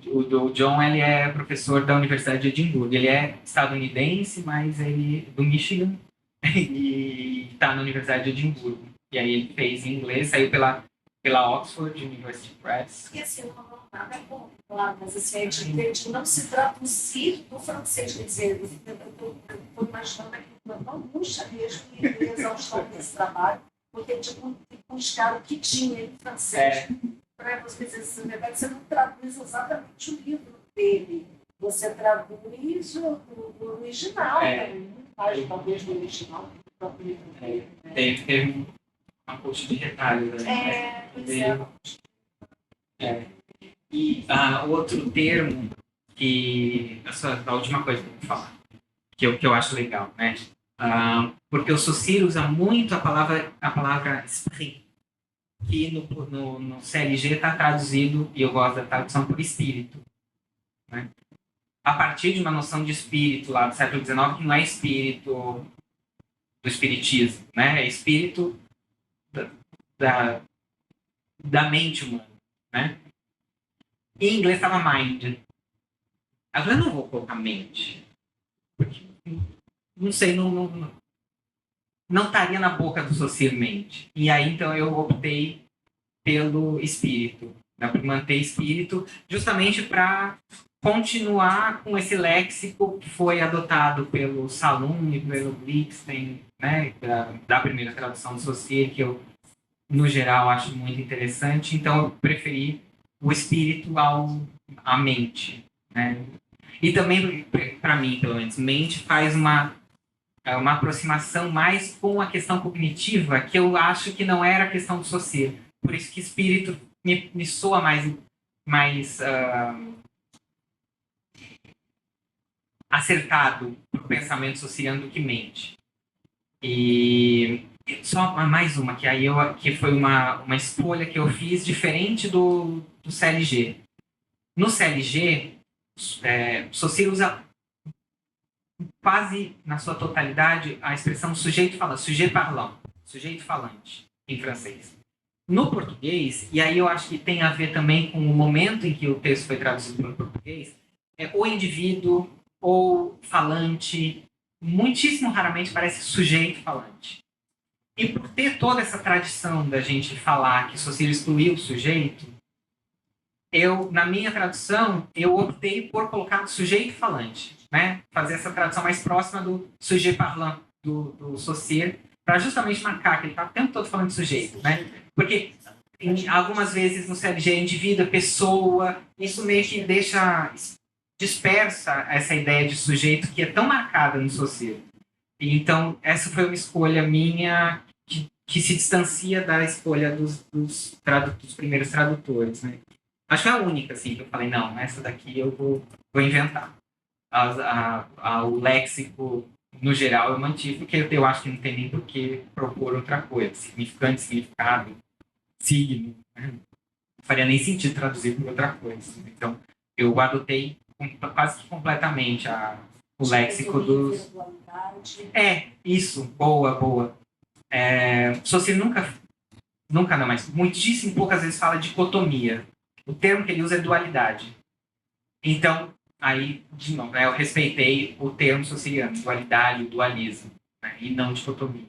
O John, ele é professor da Universidade de Edimburgo. Ele é estadunidense, mas ele do Michigan e está na Universidade de Edimburgo. E aí ele fez em inglês, saiu pela pela Oxford University Press. E assim, não nada contra, claro, mas assim, é de não se traduzir do francês, quer dizer, eu estou imaginando aqui uma angústia mesmo e exaustão desse trabalho, porque de buscar o que tinha em francês. Para você dizer, na verdade, você não traduz exatamente o livro dele, você traduz o original, né? Talvez do original, do próprio livro dele. Teve uma coxa de retalhos, né? Pois é. E outro termo que... a última coisa que eu vou falar, que eu acho legal, né? Porque o Saussure usa muito a palavra esprit, que no CLG está traduzido, e eu gosto da tradução por espírito, né? A partir de uma noção de espírito lá do século XIX, que não é espírito do espiritismo, né? É espírito da mente humana, né? Em inglês estava mind. Agora eu não vou colocar mente, porque não sei, não estaria na boca do Saussure mente. E aí então eu optei pelo espírito, né? Por manter espírito, justamente para continuar com esse léxico que foi adotado pelo Salum e pelo Blixen, né? Da primeira tradução do Saussure, que eu, no geral, acho muito interessante. Então eu preferi o espírito à mente, né? E também, para mim, pelo menos, mente faz uma aproximação mais com a questão cognitiva, que eu acho que não era a questão do Saussure. Por isso que espírito me soa mais acertado para o pensamento saussuriano do que mente. E só mais uma, que foi uma escolha que eu fiz diferente do CLG. No CLG, Saussure usa quase na sua totalidade a expressão sujeito falante, sujet parlant, sujeito falante, em francês. No português, e aí eu acho que tem a ver também com o momento em que o texto foi traduzido para o português, o indivíduo ou falante, muitíssimo raramente parece sujeito falante. E por ter toda essa tradição da gente falar que Saussure excluiu o sujeito, na minha tradução, eu optei por colocar sujeito falante, né? Fazer essa tradução mais próxima do sujet parlant do Saussure, para justamente marcar que ele está o tempo todo falando de sujeito, né? Porque algumas vezes no CLG é indivíduo, pessoa, isso meio que dispersa essa ideia de sujeito que é tão marcada no Saussure. Então, essa foi uma escolha minha que se distancia da escolha dos primeiros tradutores, né? Acho que é a única, assim, que eu falei, não, essa daqui eu vou inventar. O léxico, no geral, eu mantive, porque eu acho que não tem nem por que propor outra coisa. Significante, significado, signo, né? Não faria nem sentido traduzir por outra coisa. Então, eu adotei quase que completamente o léxico dos... Isso, boa. Saussure nunca não, mas muitíssimo poucas vezes fala dicotomia. O termo que ele usa é dualidade. Então, aí, de novo, eu respeitei o termo saussuriano, dualidade, dualismo, né? E não dicotomia.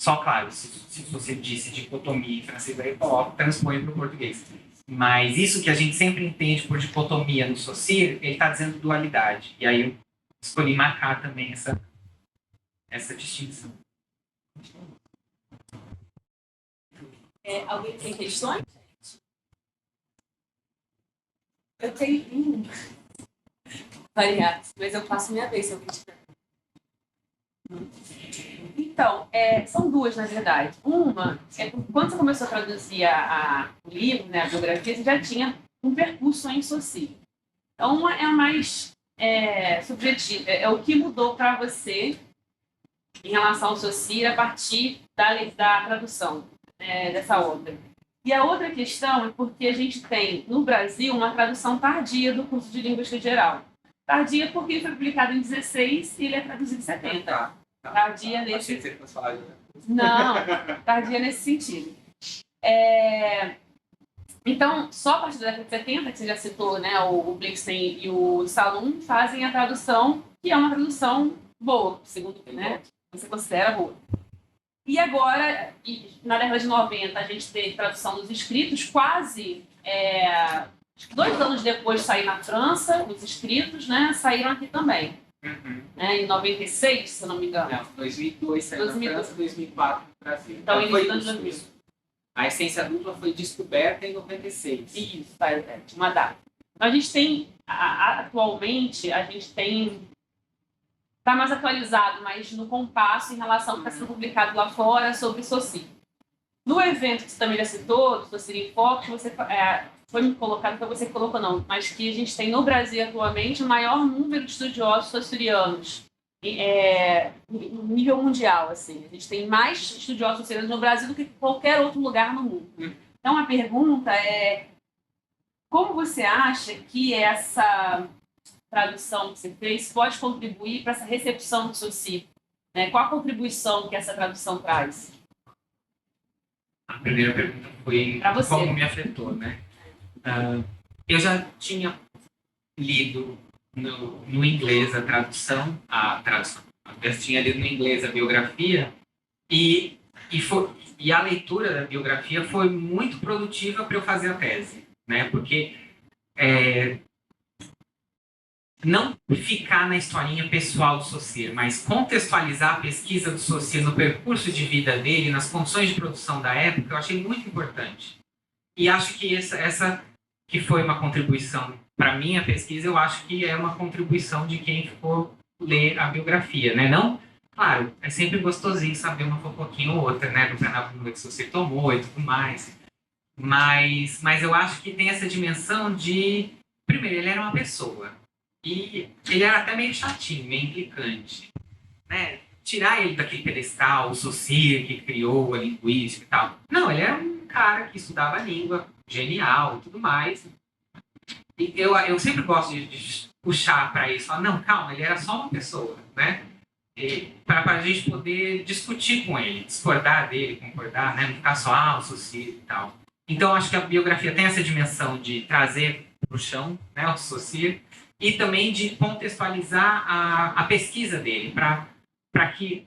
Só, claro, se você disse dicotomia em francês, aí coloca, transpõe para o português. Mas isso que a gente sempre entende por dicotomia no Saussure, ele está dizendo dualidade. E aí eu escolhi marcar também essa distinção. Alguém tem questões? Eu tenho Variados, mas eu faço minha vez se eu quiser. Então, são duas, na verdade. Uma é que quando você começou a traduzir o livro, né, a biografia, você já tinha um percurso em Saussure. Então, uma é a mais subjetiva, é o que mudou para você em relação ao Saussure a partir da tradução dessa obra. E a outra questão é porque a gente tem, no Brasil, uma tradução tardia do curso de Linguística Geral. Tardia porque ele foi publicado em 16 e ele é traduzido em 70. Tardia nesse... Não, tardia nesse sentido. Então, só a partir da década de 70, que você já citou, né, o Blixen e o Salum, fazem a tradução, que é uma tradução boa, segundo, né, você considera boa. E agora, na década de 90, a gente teve tradução dos escritos, quase 2 anos depois de sair na França, os escritos, né, saíram aqui também. Em 96, se eu não me engano. Não, 2002 saiu na França, 2004 no Brasil. Então, foi início dos anos 2000. A essência dupla foi descoberta em 96. Isso, uma data. Então, a gente tem, atualmente, está mais atualizado, mas no compasso em relação ao que está sendo publicado lá fora sobre Saussure. No evento que você também já citou, do Saussure em Foco, você foi me colocado, foi você que colocou não, mas que a gente tem no Brasil atualmente o maior número de estudiosos saussurianos no nível mundial. Assim. A gente tem mais estudiosos saussurianos no Brasil do que qualquer outro lugar no mundo. Então a pergunta é: como você acha que essa tradução que você fez pode contribuir para essa recepção do Saussure? Qual a contribuição que essa tradução traz? A primeira pergunta foi como me afetou, né? Eu já tinha lido no inglês a tradução. Eu tinha lido no inglês a biografia e a leitura da biografia foi muito produtiva para eu fazer a tese, né? Porque não ficar na historinha pessoal do Saussure, mas contextualizar a pesquisa do Saussure no percurso de vida dele, nas condições de produção da época, eu achei muito importante. E acho que essa que foi uma contribuição para minha pesquisa, eu acho que é uma contribuição de quem for ler a biografia, né? Não, claro, é sempre gostosinho saber uma fofoquinha ou outra, né? Do Pernambuco que você tomou e tudo mais. Mas eu acho que tem essa dimensão de... Primeiro, ele era uma pessoa. E ele era até meio chatinho, meio implicante. Né? Tirar ele daquele pedestal, o Saussure que criou a linguística e tal. Não, ele era um cara que estudava a língua, genial e tudo mais. E eu sempre gosto de puxar para isso. Falar, não, calma, ele era só uma pessoa, né? Para a gente poder discutir com ele, discordar dele, concordar, né? Não ficar só, o Saussure e tal. Então, acho que a biografia tem essa dimensão de trazer para o chão, né, o Saussure, e também de contextualizar a pesquisa dele, para que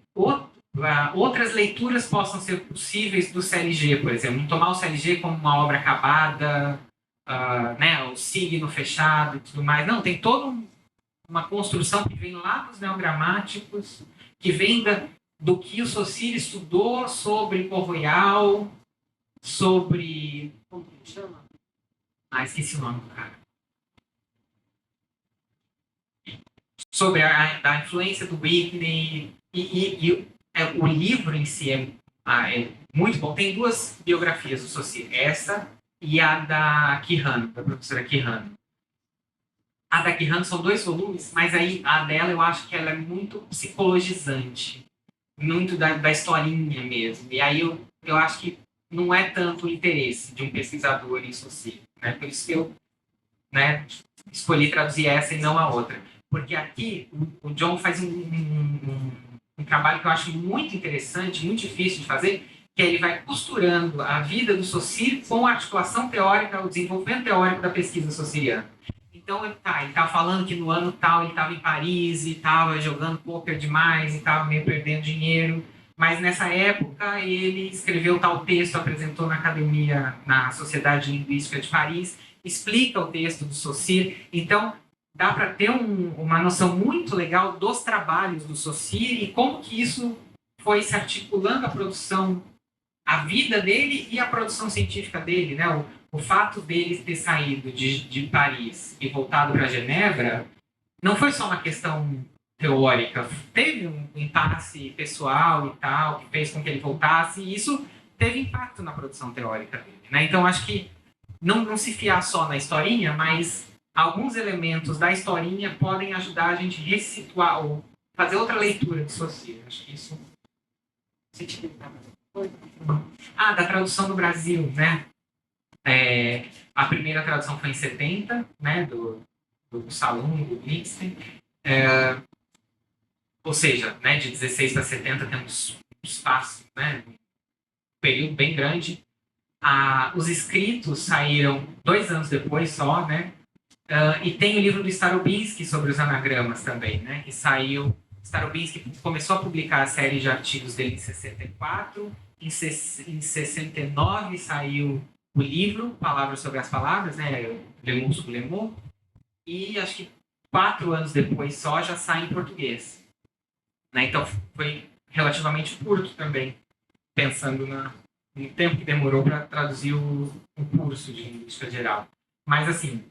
outras leituras possam ser possíveis do CLG, por exemplo. Não tomar o CLG como uma obra acabada, né, o signo fechado e tudo mais. Não, tem toda uma construção que vem lá dos neogramáticos, que vem do que o Saussure estudou sobre Port Royal, sobre... Como que chama? Esqueci o nome do cara. Sobre a influência do Whitney. O livro em si é muito bom. Tem 2 biografias do Saussure. Essa e a da Quijano, da professora Quijano. A da Quijano são 2 volumes, mas aí a dela eu acho que ela é muito psicologizante. Muito da historinha mesmo. E aí eu acho que não é tanto o interesse de um pesquisador em Saussure. Né? Por isso que eu, né, escolhi traduzir essa e não a outra. Porque aqui o John faz um trabalho que eu acho muito interessante, muito difícil de fazer, que ele vai costurando a vida do Saussure com a articulação teórica, o desenvolvimento teórico da pesquisa saussuriana. Então, ele estava falando que no ano tal ele estava em Paris e estava jogando pôquer demais e estava meio perdendo dinheiro. Mas nessa época ele escreveu tal texto, apresentou na academia, na Sociedade Linguística de Paris, explica o texto do Saussure. Então, dá para ter uma noção muito legal dos trabalhos do Saussure e como que isso foi se articulando a produção, a vida dele e a produção científica dele, né? O fato dele ter saído de Paris e voltado para Genebra não foi só uma questão teórica, teve um impasse pessoal e tal, que fez com que ele voltasse, e isso teve impacto na produção teórica dele, né? Então, acho que não se fiar só na historinha, mas alguns elementos da historinha podem ajudar a gente a ressituar ou fazer outra leitura de Saussure. Acho que isso... da tradução do Brasil, né? A primeira tradução foi em 70, né? Do Salum, do Blixen. Ou seja, né, de 16 para 70 temos um espaço, né? Um período bem grande. Os escritos saíram 2 anos depois só, né? E tem o livro do Starobinsky sobre os anagramas também, né? Que saiu Starobinsky começou a publicar a série de artigos dele em 64, em 69 saiu o livro Palavras sobre as Palavras, né, Le Mot sur le Mot, e acho que 4 anos depois só já sai em português. Né? Então foi relativamente curto também, pensando no tempo que demorou para traduzir o curso de Linguística Geral. Mas, assim,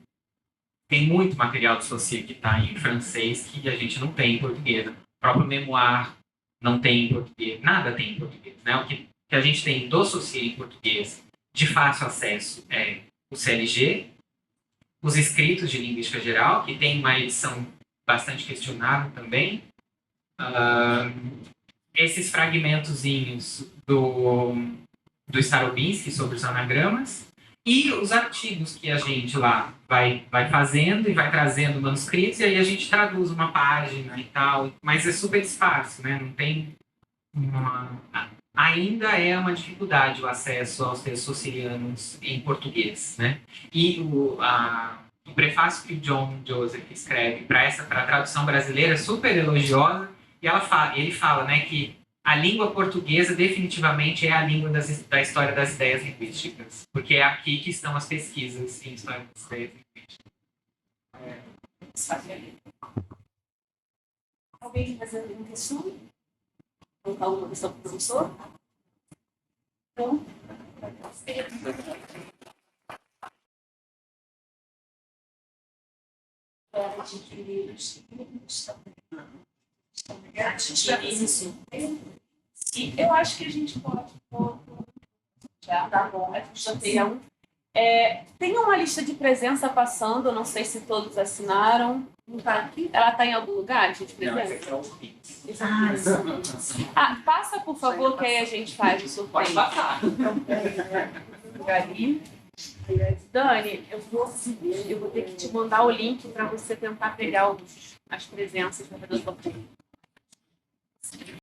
tem muito material de Saussure que está em francês que a gente não tem em português. O próprio Memoir não tem em português, nada tem em português. Né? O que a gente tem do Saussure em português de fácil acesso é o CLG, os escritos de Linguística Geral, que tem uma edição bastante questionável também, esses fragmentozinhos do Starobinsky sobre os anagramas e os artigos que a gente lá vai fazendo e vai trazendo manuscritos, e aí a gente traduz uma página e tal, mas é super esparso, né? Não tem ainda é uma dificuldade o acesso aos textos saussurianos em português, né? E o prefácio que o John Joseph escreve para a tradução brasileira é super elogiosa, e ele fala, né, que a língua portuguesa definitivamente é a língua da história das ideias linguísticas, porque é aqui que estão as pesquisas em história das ideias linguísticas. Alguém quer fazer alguma questão? Colocar alguma questão para o professor? Então, e eu acho que a gente pode já tá bom, a gente já tem um. Tem uma lista de presença passando, eu não sei se todos assinaram. Não tá aqui? Ela está em algum lugar, de presença? Passa, por favor, que aí a gente faz o sorteio. Pode passar. Dani, eu vou ter que te mandar o link para você tentar pegar as presenças para fazer o sorteio.